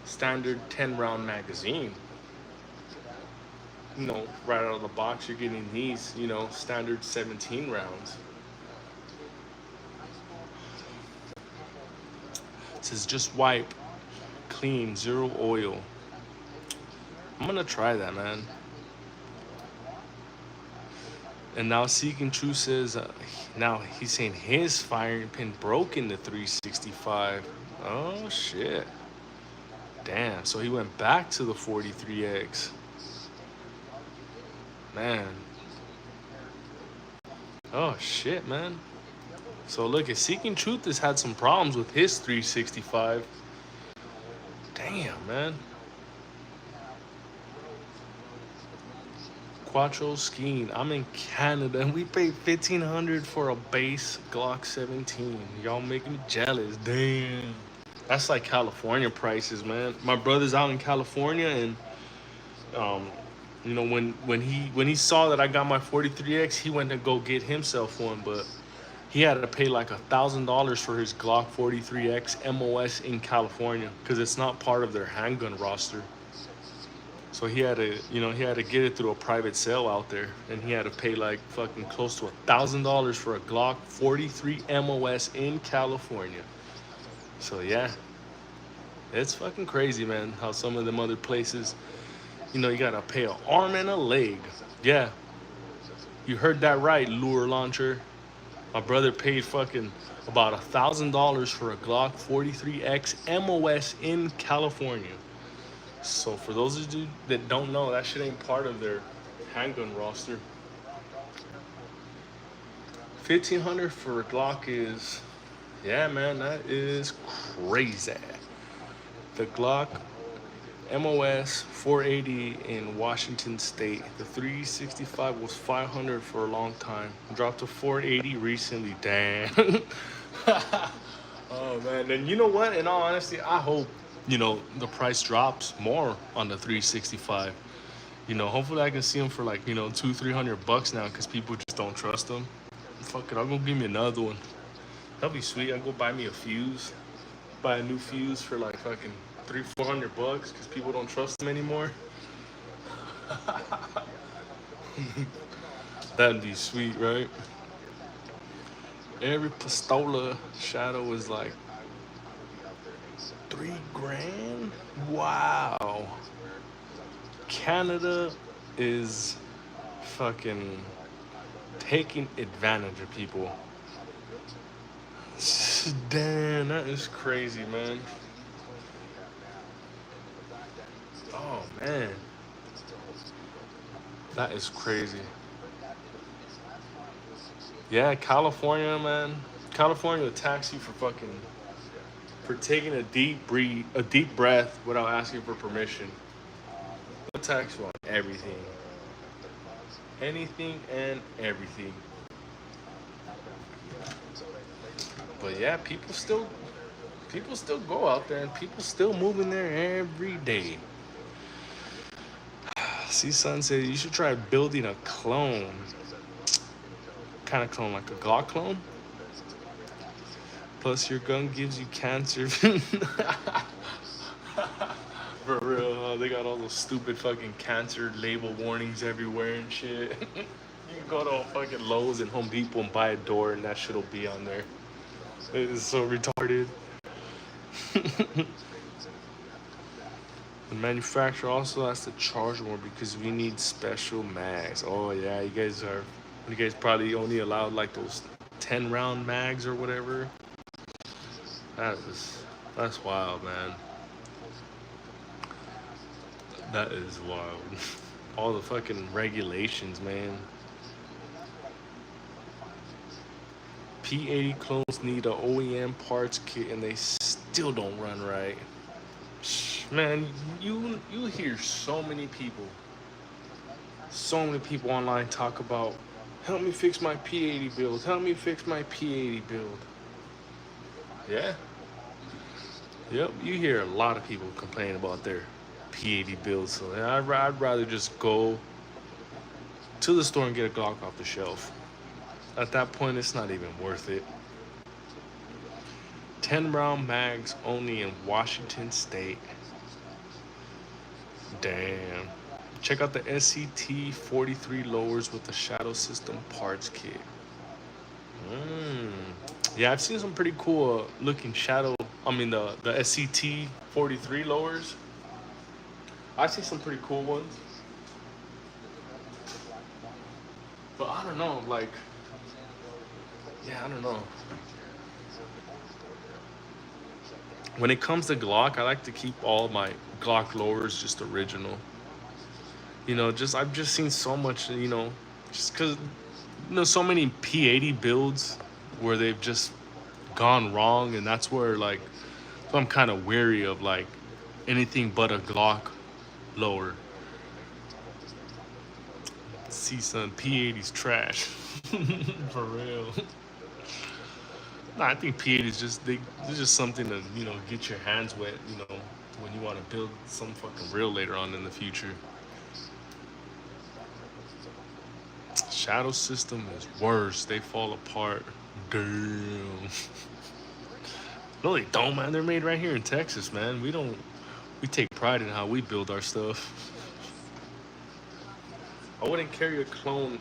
standard 10 round magazine. Right out of the box, you're getting these, standard 17 rounds. It says just wipe, clean, zero oil. I'm gonna try that, man. And now Seeking True says, now he's saying his firing pin broke in the 365. Oh shit. Damn, so he went back to the 43X. Man. Oh shit, man. So look, at Seeking Truth has had some problems with his 365. Damn, man. Quattro Skiing. I'm in Canada and we paid $1,500 for a base Glock 17. Y'all making me jealous. Damn. That's like California prices, man. My brother's out in California and when he saw that I got my 43X, he went to go get himself one, but he had to pay like $1,000 for his Glock 43X MOS in California because it's not part of their handgun roster. So he had to get it through a private sale out there, and he had to pay like fucking close to $1,000 for a Glock 43 MOS in California. So yeah, it's fucking crazy, man. How some of them other places, you gotta pay an arm and a leg. Yeah, you heard that right, lure launcher. My brother paid fucking about $1,000 for a Glock 43X MOS in California. So for those of you that don't know, that shit ain't part of their handgun roster. 1,500 for a Glock is, yeah, man, that is crazy. The Glock MOS 480 in Washington State. The 365 was 500 for a long time. Dropped to 480 recently. Damn. Oh man. And you know what? In all honesty, I hope the price drops more on the 365. Hopefully I can see them for like $200-300 now because people just don't trust them. Fuck it, I'll go give me another one. That'll be sweet. I'll go buy me a fuse. Buy a new fuse for like fucking $300-400 because people don't trust them anymore. That'd be sweet, right? Every pistola shadow is like $3,000. Wow. Canada is fucking taking advantage of people. Damn, that is crazy, man. Oh man, that is crazy. Yeah, California, man. California will tax you for taking a deep breath without asking for permission. They'll tax you on everything, anything and everything. But yeah, people still go out there and people still moving there every day. C-Sun said you should try building a clone. Kind of clone, like a Glock clone. Plus, your gun gives you cancer. For real, huh? They got all those stupid fucking cancer label warnings everywhere and shit. You can go to fucking Lowe's and Home Depot and buy a door, and that shit'll be on there. It is so retarded. The manufacturer also has to charge more because we need special mags. Oh yeah, you guys probably only allowed like those 10 round mags or whatever. That's wild, man. That is wild. All the fucking regulations, man. P80 clones need a OEM parts kit and they still don't run right. Man, you hear so many people online talk about, help me fix my P80 build, help me fix my P80 build. Yeah. Yep, you hear a lot of people complain about their P80 builds. So yeah, I'd rather just go to the store and get a Glock off the shelf. At that point, it's not even worth it. 10 round mags only in Washington State. Damn. Check out the SCT 43 lowers with the Shadow System parts kit. Yeah, I've seen some pretty cool looking the SCT 43 lowers. I see some pretty cool ones. But I don't know, like, yeah, I don't know. When it comes to Glock, I like to keep all my Glock lowers just original. I've just seen so much, just because, so many P80 builds where they've just gone wrong, and that's where, like, so I'm kind of wary of, like, anything but a Glock lower. See, son, P80's trash. For real. Nah, I think P80 is they're just something to, get your hands wet, when you want to build some fucking real later on in the future. Shadow System is worse. They fall apart. Damn. No, they don't, man. They're made right here in Texas, man. We take pride in how we build our stuff. I wouldn't carry a clone.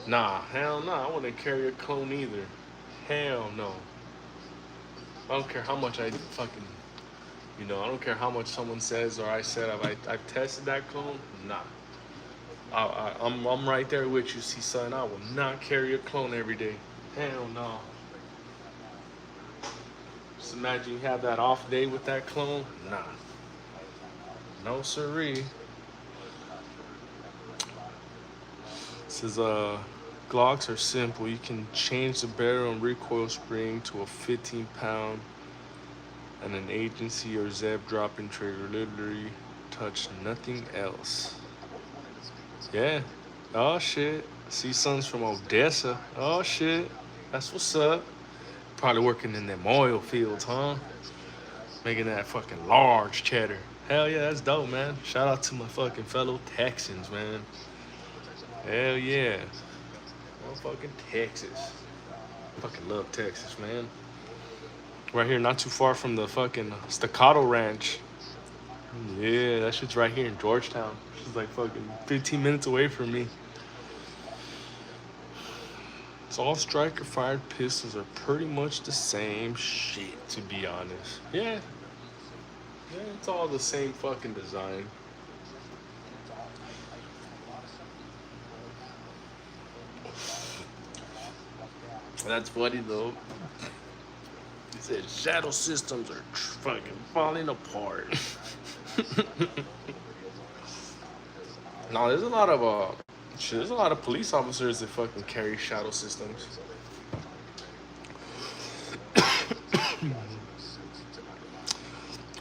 Nah, hell no. I wouldn't carry a clone either. Hell no. I don't care how much I fucking, I don't care how much someone says or I said I've tested that clone. Nah. I'm right there with you, see, son. I will not carry a clone every day. Hell no. Just imagine you have that off day with that clone. Nah. No siree. It says Glocks are simple. You can change the barrel and recoil spring to a 15-pound and an agency or ZEB dropping trigger. Literally touch nothing else. Yeah. Oh shit. See, sons from Odessa. Oh shit. That's what's up. Probably working in them oil fields, huh? Making that fucking large cheddar. Hell yeah, that's dope, man. Shout out to my fucking fellow Texans, man. Hell yeah. Motherfucking Texas. Fucking love Texas, man. Right here, not too far from the fucking Staccato Ranch. Yeah, that shit's right here in Georgetown. It's like fucking 15 minutes away from me. So all striker fired pistols are pretty much the same shit, to be honest. Yeah. Yeah, it's all the same fucking design. That's funny though. He said shadow systems are fucking falling apart. No, there's a lot of police officers that fucking carry shadow systems.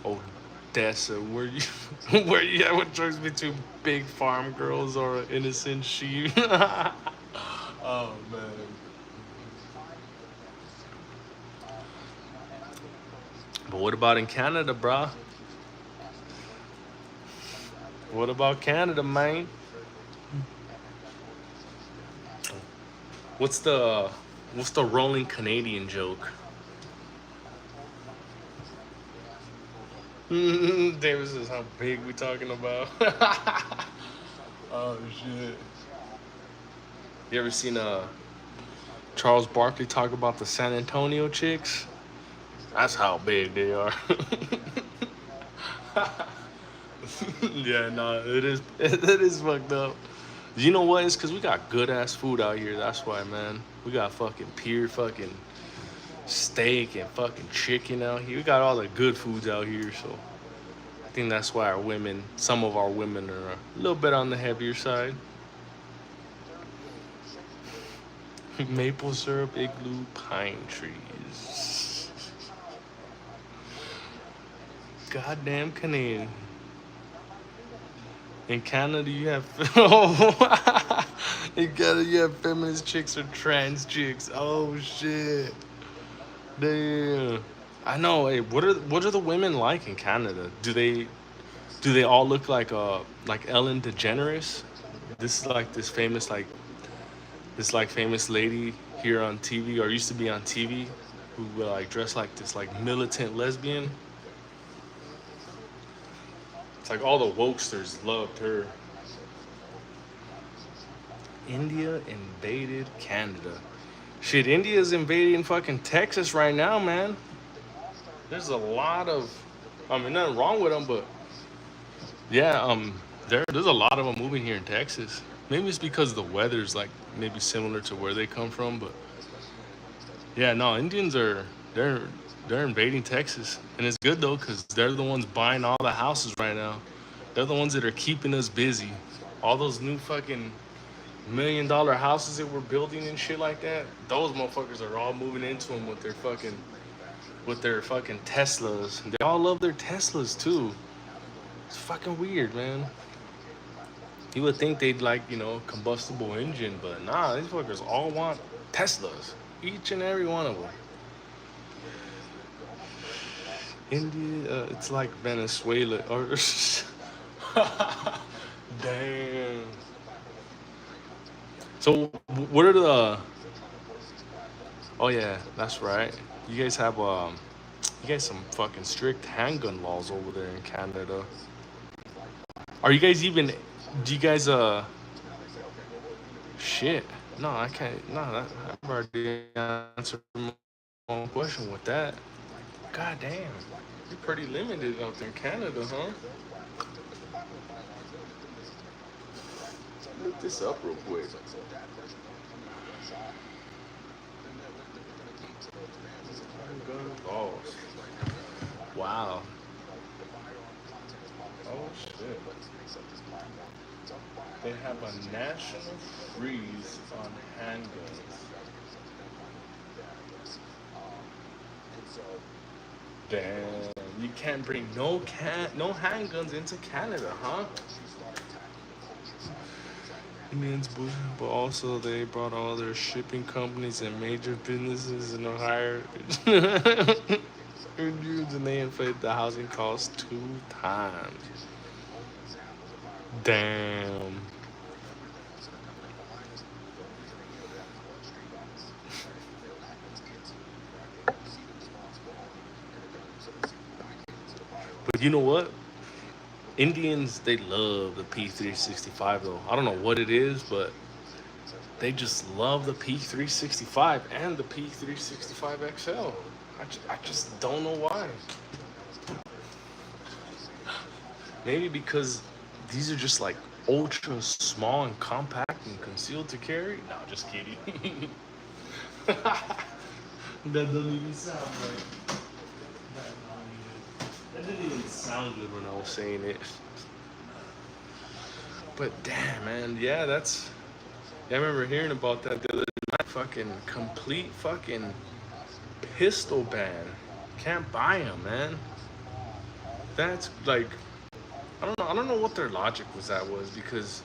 Odessa, where you at? What choice between big farm girls or an innocent sheep? Oh man. But what about in Canada, brah? What about Canada, man? What's the rolling Canadian joke? David says, how big we talking about? Oh, shit. You ever seen Charles Barkley talk about the San Antonio chicks? That's how big they are. Yeah, no, it is. It is fucked up. You know what? It's because we got good ass food out here. That's why, man. We got fucking pure fucking steak and fucking chicken out here. We got all the good foods out here. So I think that's why our women, some of our women, are a little bit on the heavier side. Maple syrup, igloo, pine trees. Goddamn Canadian. In Canada, you have in Canada you have feminist chicks or trans chicks. Oh shit! Damn. I know. Hey, what are the women like in Canada? Do they all look like Ellen DeGeneres? This is like this like famous lady here on TV or used to be on TV who like dressed like this like militant lesbian. It's like all the wokesters loved her. India invaded Canada. Shit, India's invading fucking Texas right now, man. There's a lot of, I mean, nothing wrong with them, but yeah, there's a lot of them moving here in Texas. Maybe it's because the weather's like maybe similar to where they come from, but yeah, no, Indians are they're invading Texas, and it's good though because they're the ones buying all the houses right now. They're the ones that are keeping us busy. All those new fucking $1 million houses that we're building and shit like that. Those motherfuckers are all moving into them with their fucking Teslas. They all love their Teslas too. It's fucking weird, man. You would think they'd like, combustible engine, but nah, these fuckers all want Teslas. Each and every one of them. India, it's like Venezuela or damn. So what are the? Oh yeah, that's right. You guys have you guys some fucking strict handgun laws over there in Canada. Are you guys even? Do you guys Shit. No, I can't. No, I've already answered my own question with that. God damn, you're pretty limited out there in Canada, huh? Look this up real quick. Gun laws. Wow. Oh shit. They have a national freeze on handguns. Damn. You can't bring no handguns into Canada, huh? Indians, but also they brought all their shipping companies and major businesses in Ohio. Indians, and they inflated the housing costs 2 times. Damn. But you know what? Indians, they love the P365 though. I don't know what it is, but they just love the P365 and the P365 XL. I just don't know why. Maybe because these are just like ultra small and compact and concealed to carry. No, just kidding. That doesn't even sound right. That didn't even sound good when I was saying it. But damn, man, yeah, I remember hearing about that the other night. Fucking complete fucking pistol ban. Can't buy them, man. That's like, I don't know what their logic was because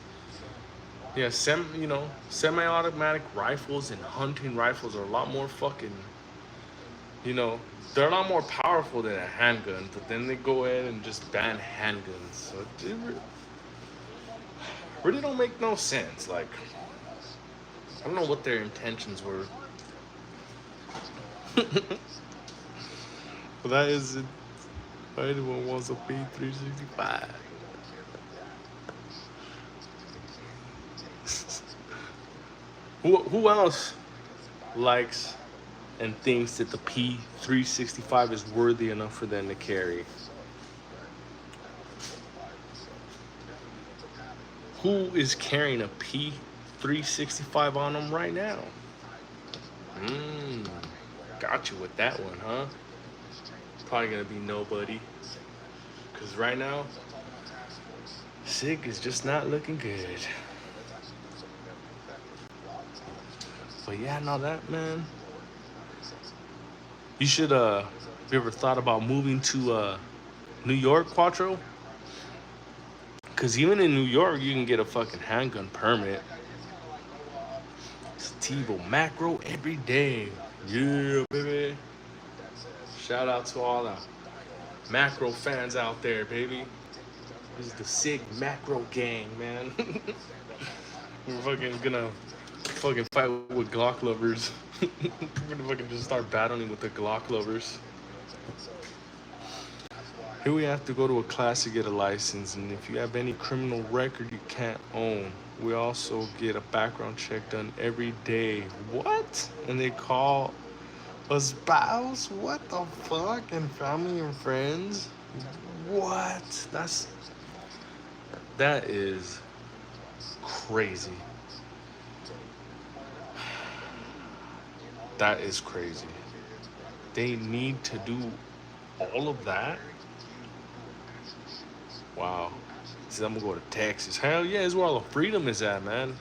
yeah, semi-automatic rifles and hunting rifles are a lot more fucking, they're a lot more powerful than a handgun. But then they go ahead and just ban handguns. So it really don't make no sense. Like, I don't know what their intentions were. But that is it. Anyone wants a P365? Who else likes and thinks that the P365 is worthy enough for them to carry? Who is carrying a P365 on them right now? Got you with that one, huh? Probably gonna be nobody. Cause right now, Sig is just not looking good. But yeah, no, that man. You should have you ever thought about moving to New York, Quattro? Cause even in New York you can get a fucking handgun permit. It's TiVo macro every day. Yeah, baby. Shout out to all the macro fans out there, baby. This is the Sig macro gang, man. We're fucking gonna fucking fight with Glock lovers. We're gonna fucking just start battling with the Glock lovers. Here we have to go to a class to get a license, and if you have any criminal record you can't own. We also get a background check done every day. What? And they call a spouse? What the fuck? And family and friends? What? That is crazy. That is crazy. They need to do all of that? Wow. See, I'm gonna go to Texas. Hell yeah, is where all the freedom is at, man.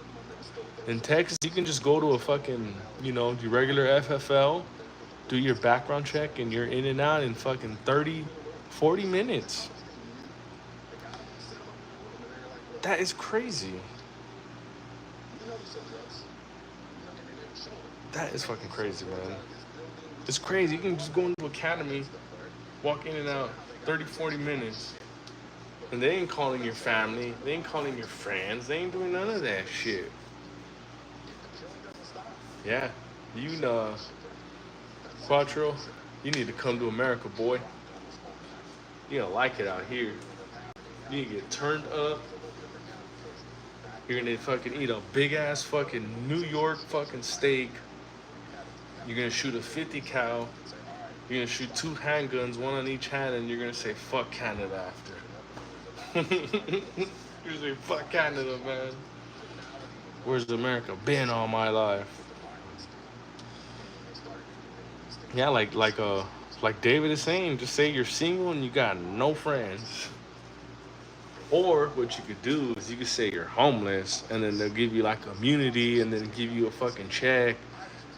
In Texas, you can just go to a fucking, your regular FFL, do your background check, and you're in and out in fucking 30, 40 minutes. That is crazy. That is fucking crazy, man. It's crazy. You can just go into academy, walk in and out 30, 40 minutes. And they ain't calling your family. They ain't calling your friends. They ain't doing none of that shit. Yeah. Quattro, you need to come to America, boy. You're gonna like it out here. You need to get turned up. You're gonna fucking eat a big ass fucking New York fucking steak. You're gonna shoot a 50 cal. You're gonna shoot 2 handguns, one on each hand, and you're gonna say fuck Canada after. You're gonna say fuck Canada, man. Where's America been all my life? Yeah, like David is saying, just say you're single and you got no friends. Or what you could do is you could say you're homeless, and then they'll give you like immunity, and then give you a fucking check,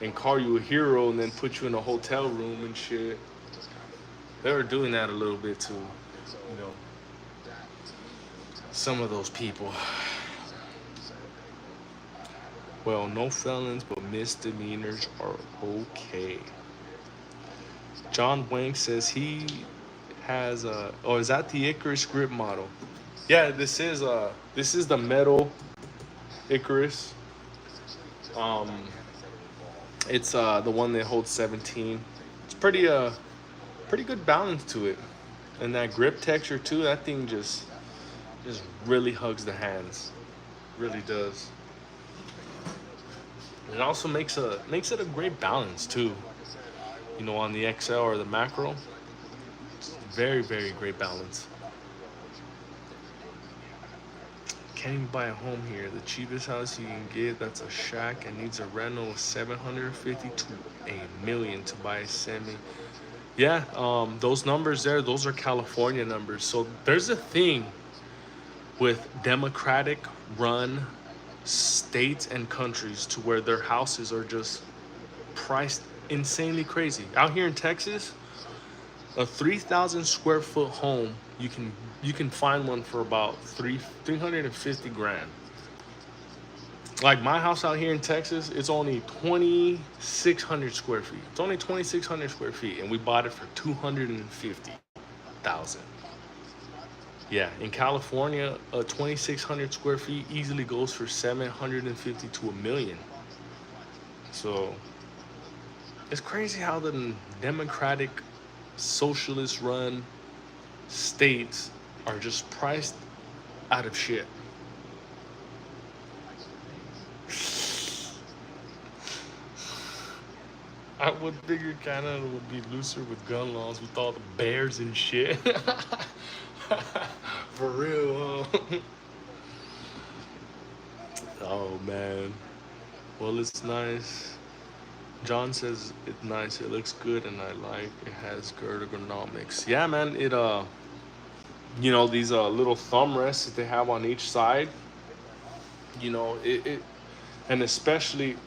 and call you a hero, and then put you in a hotel room and shit. They were doing that a little bit too, some of those people. Well, no felons, but misdemeanors are okay. John Wang says he has a. Oh, is that the Icarus grip model? Yeah, this is the metal Icarus. It's the one that holds 17. It's pretty good balance to it, and that grip texture too. That thing just really hugs the hands, really does. It also makes it a great balance too. On the XL or the macro, it's very, very great balance. Can't even buy a home here. The cheapest house you can get that's a shack and needs a rental of $750 to $1 million to buy a semi. Yeah, those numbers there, those are California numbers. So there's a thing with Democratic run states and countries to where their houses are just priced insanely crazy. Out here in Texas, a 3,000 square foot home, you can find one for about 350 grand. Like my house out here in Texas, it's only 2,600 square feet. It's only 2,600 square feet, and we bought it for 250,000. Yeah, in California, a 2,600 square feet easily goes for 750 to $1 million. So it's crazy how the Democratic, socialist run states are just priced out of shit. I would figure Canada would be looser with gun laws with all the bears and shit. For real, huh? Oh man. Well, it's nice. John says it's nice. It looks good, and I like it has ergonomics. Yeah, man. These little thumb rests that they have on each side. It and especially,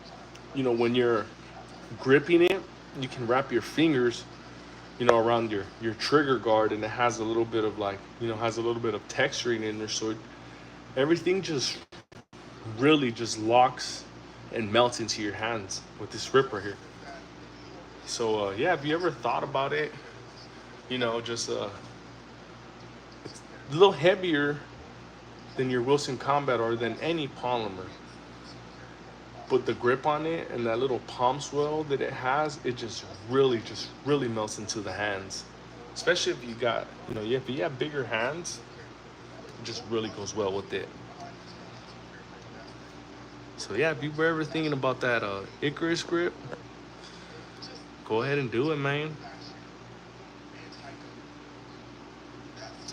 when you're gripping it, you can wrap your fingers, around your trigger guard, and it has a little bit of has a little bit of texturing in there, so everything just really just locks and melts into your hands with this grip right here. So yeah, have you ever thought about it? Just it's a little heavier than your Wilson Combat or than any polymer. But the grip on it and that little palm swell that it has, it just really melts into the hands. Especially if you got, if you have bigger hands, it just really goes well with it. So yeah, if you were ever thinking about that Icarus grip, go ahead and do it, man.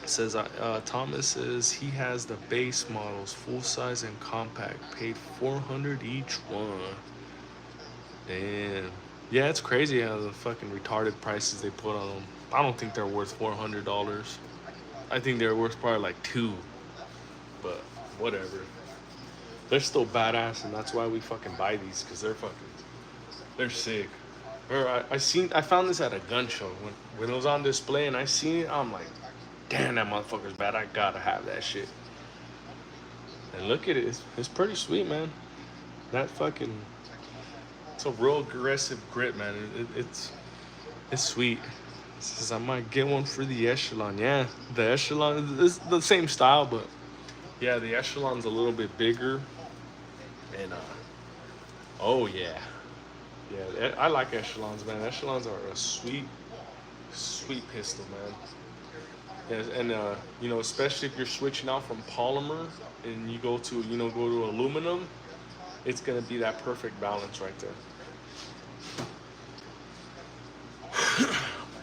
Says Thomas says he has the base models, full size and compact, paid $400 each one. Damn. Yeah, it's crazy how the fucking retarded prices they put on them. I don't think they're worth $400. I think they're worth probably like $2. But whatever. They're still badass, and that's why we fucking buy these, because they're sick. I found this at a gun show when it was on display, and I seen it. I'm like, damn, that motherfucker's bad. I gotta have that shit. And look at it. It's pretty sweet, man. It's a real aggressive grip, man. It's sweet. It says I might get one for the Echelon. Yeah, the Echelon is the same style, but yeah, the Echelon's a little bit bigger. And oh yeah. Yeah, I like Echelons, man. Echelons are a sweet pistol, man. Yes, and especially if you're switching out from polymer and you go to aluminum, it's gonna be that perfect balance right there.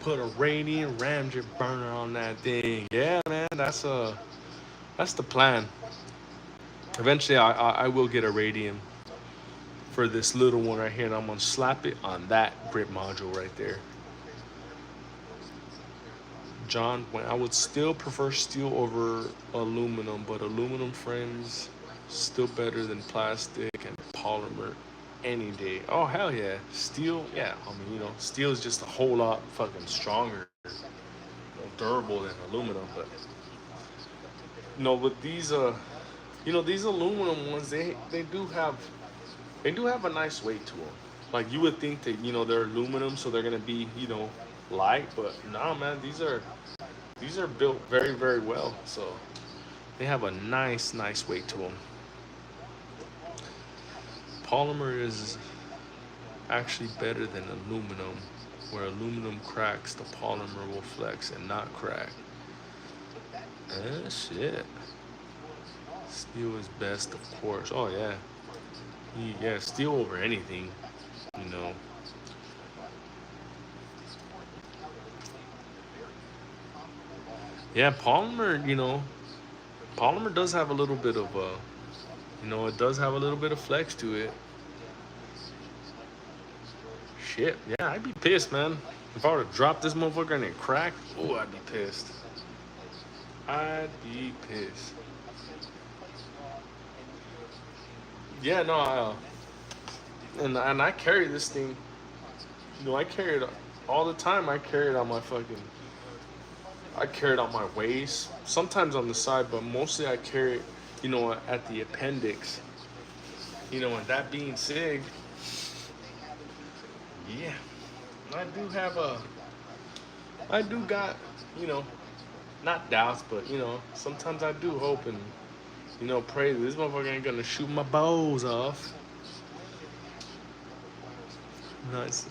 Put a radiant ramjet burner on that thing. Yeah, man, that's the plan. Eventually, I will get a radium for this little one right here, and I'm gonna slap it on that grip module right there. John, I would still prefer steel over aluminum, but aluminum frames still better than plastic and polymer any day. Oh hell yeah, steel. Yeah, I mean steel is just a whole lot fucking stronger, more durable than aluminum. But with these these aluminum ones, they do have a nice weight to them. Like you would think that they're aluminum, so they're gonna be light, but nah, man, these are built very, very well, so they have a nice weight to them. Polymer is actually better than aluminum. Where aluminum cracks, the polymer will flex and not crack. Shit. Steel is best, of course. Oh yeah. Yeah, steel over anything, Yeah, polymer does have a little bit of it does have a little bit of flex to it. Shit, yeah, I'd be pissed, man. If I were to drop this motherfucker and it crack, oh, I'd be pissed. Yeah, no, and I carry this thing. I carry it all the time. I carry it on my waist, sometimes on the side, but mostly I carry it, at the appendix. And that being Sig, yeah, I do got, not doubts, but, sometimes I do hope and, pray that this motherfucker ain't gonna shoot my balls off. Nice.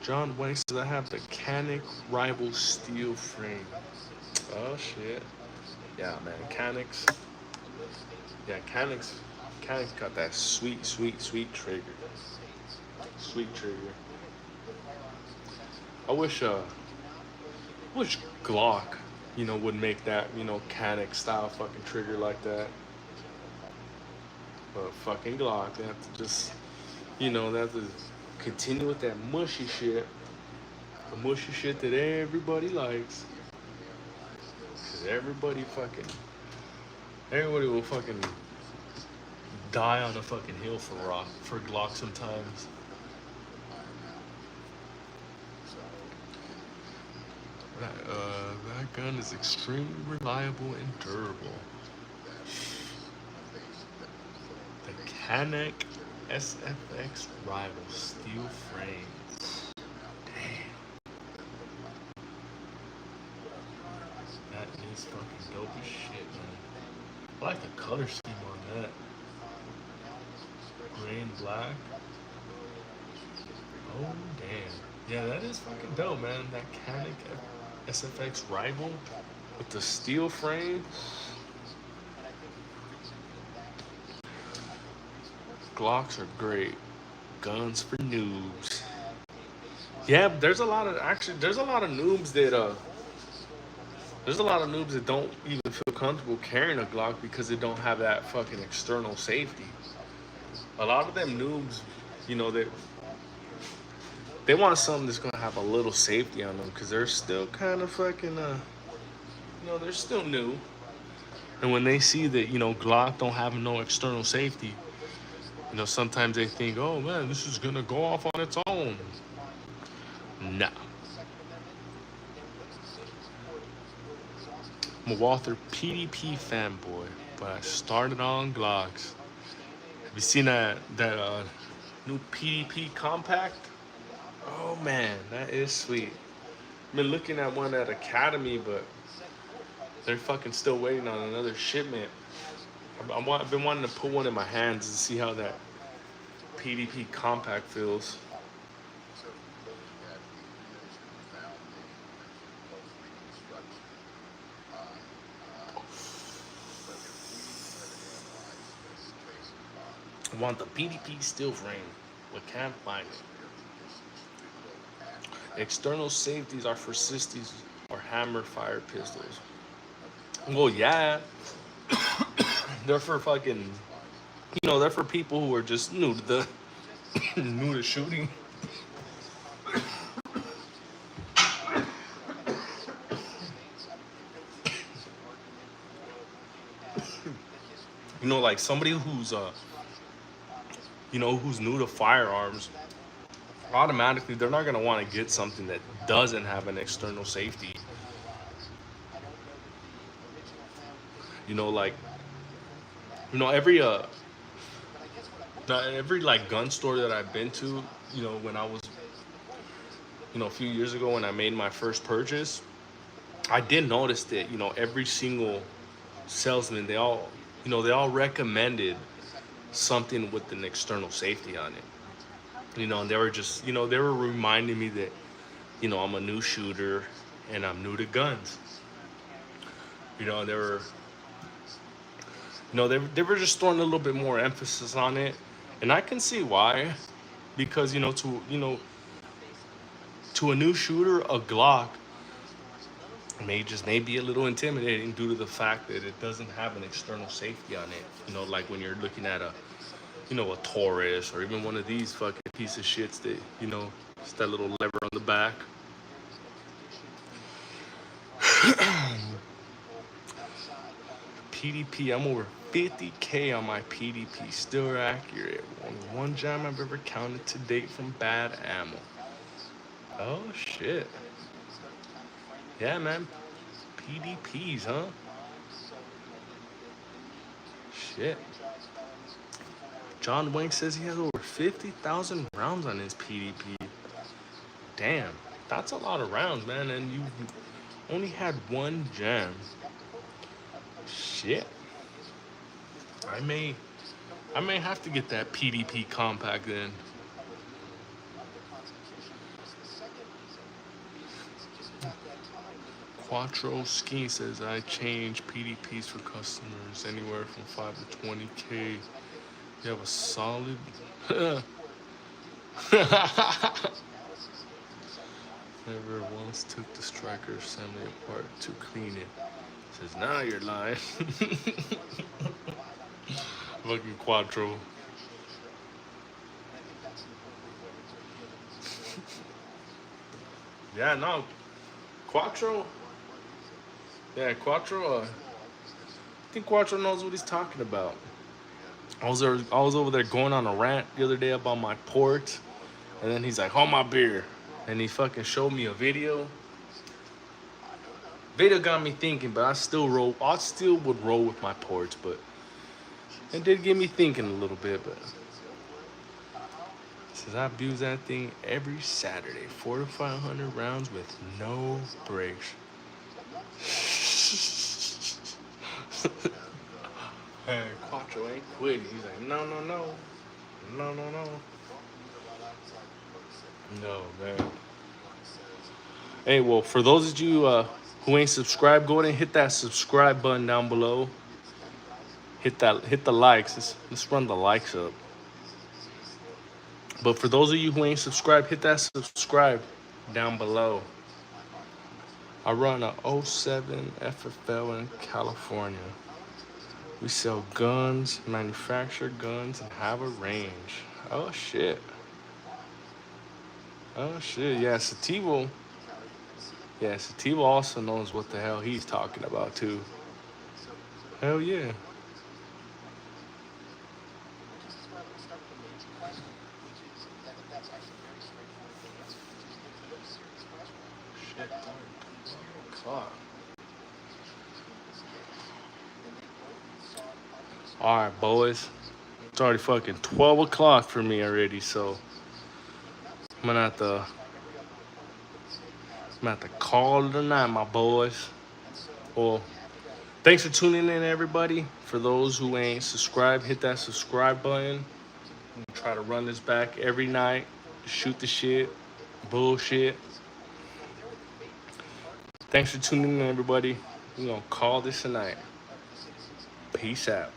John Wayne says I have the Canic Rival steel frame. Oh shit. Yeah, man. Canics got that sweet, sweet, sweet trigger. Sweet trigger. I wish Glock, would make that, Canic style fucking trigger like that. But fucking Glock, they have to just, they have to continue with that mushy shit. The mushy shit that everybody likes. Cause everybody will fucking die on a fucking hill for Glock sometimes. That gun is extremely reliable and durable. The Canik SFX Rival steel frames. Damn, that is fucking dope as shit, man. I like the color scheme on that. Gray and black. Oh damn. Yeah, that is fucking dope, man. That Canik SFX Rival with the steel frame. Glocks are great. Guns for noobs. Yeah, there's a lot of noobs that don't even feel comfortable carrying a Glock because they don't have that fucking external safety. A lot of them noobs, they want something that's gonna have a little safety on them because they're still kind of fucking they're still new. And when they see that, Glock don't have no external safety, sometimes they think, oh man, this is gonna go off on its own. Nah. I'm a Walther PDP fanboy, but I started on Glocks. Have you seen that new PDP compact? Oh man, that is sweet. I've been looking at one at Academy, but they're fucking still waiting on another shipment. I've been wanting to put one in my hands and see how that PDP compact feels. I want the PDP steel frame, but can't find it. External safeties are for sisties or hammer fire pistols. Well, yeah, they're for fucking, they're for people who are just new to the new to shooting. Like somebody who's who's new to firearms, automatically they're not gonna want to get something that doesn't have an external safety. Like, every like gun store that I've been to, when I was, a few years ago when I made my first purchase, I did notice that, every single salesman, they all recommended something with an external safety on it. And they were just, they were reminding me that, I'm a new shooter and I'm new to guns. They were, they were just throwing a little bit more emphasis on it. And I can see why, because, to a new shooter, a Glock may be a little intimidating due to the fact that it doesn't have an external safety on it. Like when you're looking at a Taurus or even one of these fucking piece of shits that, it's that little lever on the back. PDP, I'm over 50K on my PDP, still accurate. Only one jam I've ever counted to date from bad ammo. Oh shit. Yeah, man. PDPs, huh? Shit. John Wayne says he has over 50,000 rounds on his PDP. Damn, that's a lot of rounds, man. And you only had one jam. Shit. I may have to get that PDP compact then. Quattro Ski says I change PDPs for customers anywhere from 5 to 20K. You have a solid. Never once took the striker assembly apart to clean it. Says now you're lying. Fucking Quattro. Yeah, no. Quattro. Yeah, Quattro. I think Quattro knows what he's talking about. I was over there going on a rant the other day about my port, and then he's like, "Hold my beer," and he fucking showed me a video. Video got me thinking, but I still would roll with my ports, but it did get me thinking a little bit. But says I abuse that thing every Saturday, 400 to 500 rounds with no breaks. Hey, Quattro ain't quitting. He's like, no. No, man. Hey, well, for those of you who ain't subscribed, go ahead and hit that subscribe button down below. Hit the likes. Let's run the likes up. But for those of you who ain't subscribed, hit that subscribe down below. I run a 07 FFL in California. We sell guns, manufacture guns, and have a range. Oh shit. Yeah, Sativo. Yeah, Sativo also knows what the hell he's talking about too. Hell yeah. Shit, Alright, boys. It's already fucking 12 o'clock for me already, so I'm gonna have to call it a night, my boys. Well, thanks for tuning in, everybody. For those who ain't subscribed, hit that subscribe button. I'm gonna try to run this back every night. Shoot the shit. Bullshit. Thanks for tuning in, everybody. We're gonna call this a night. Peace out.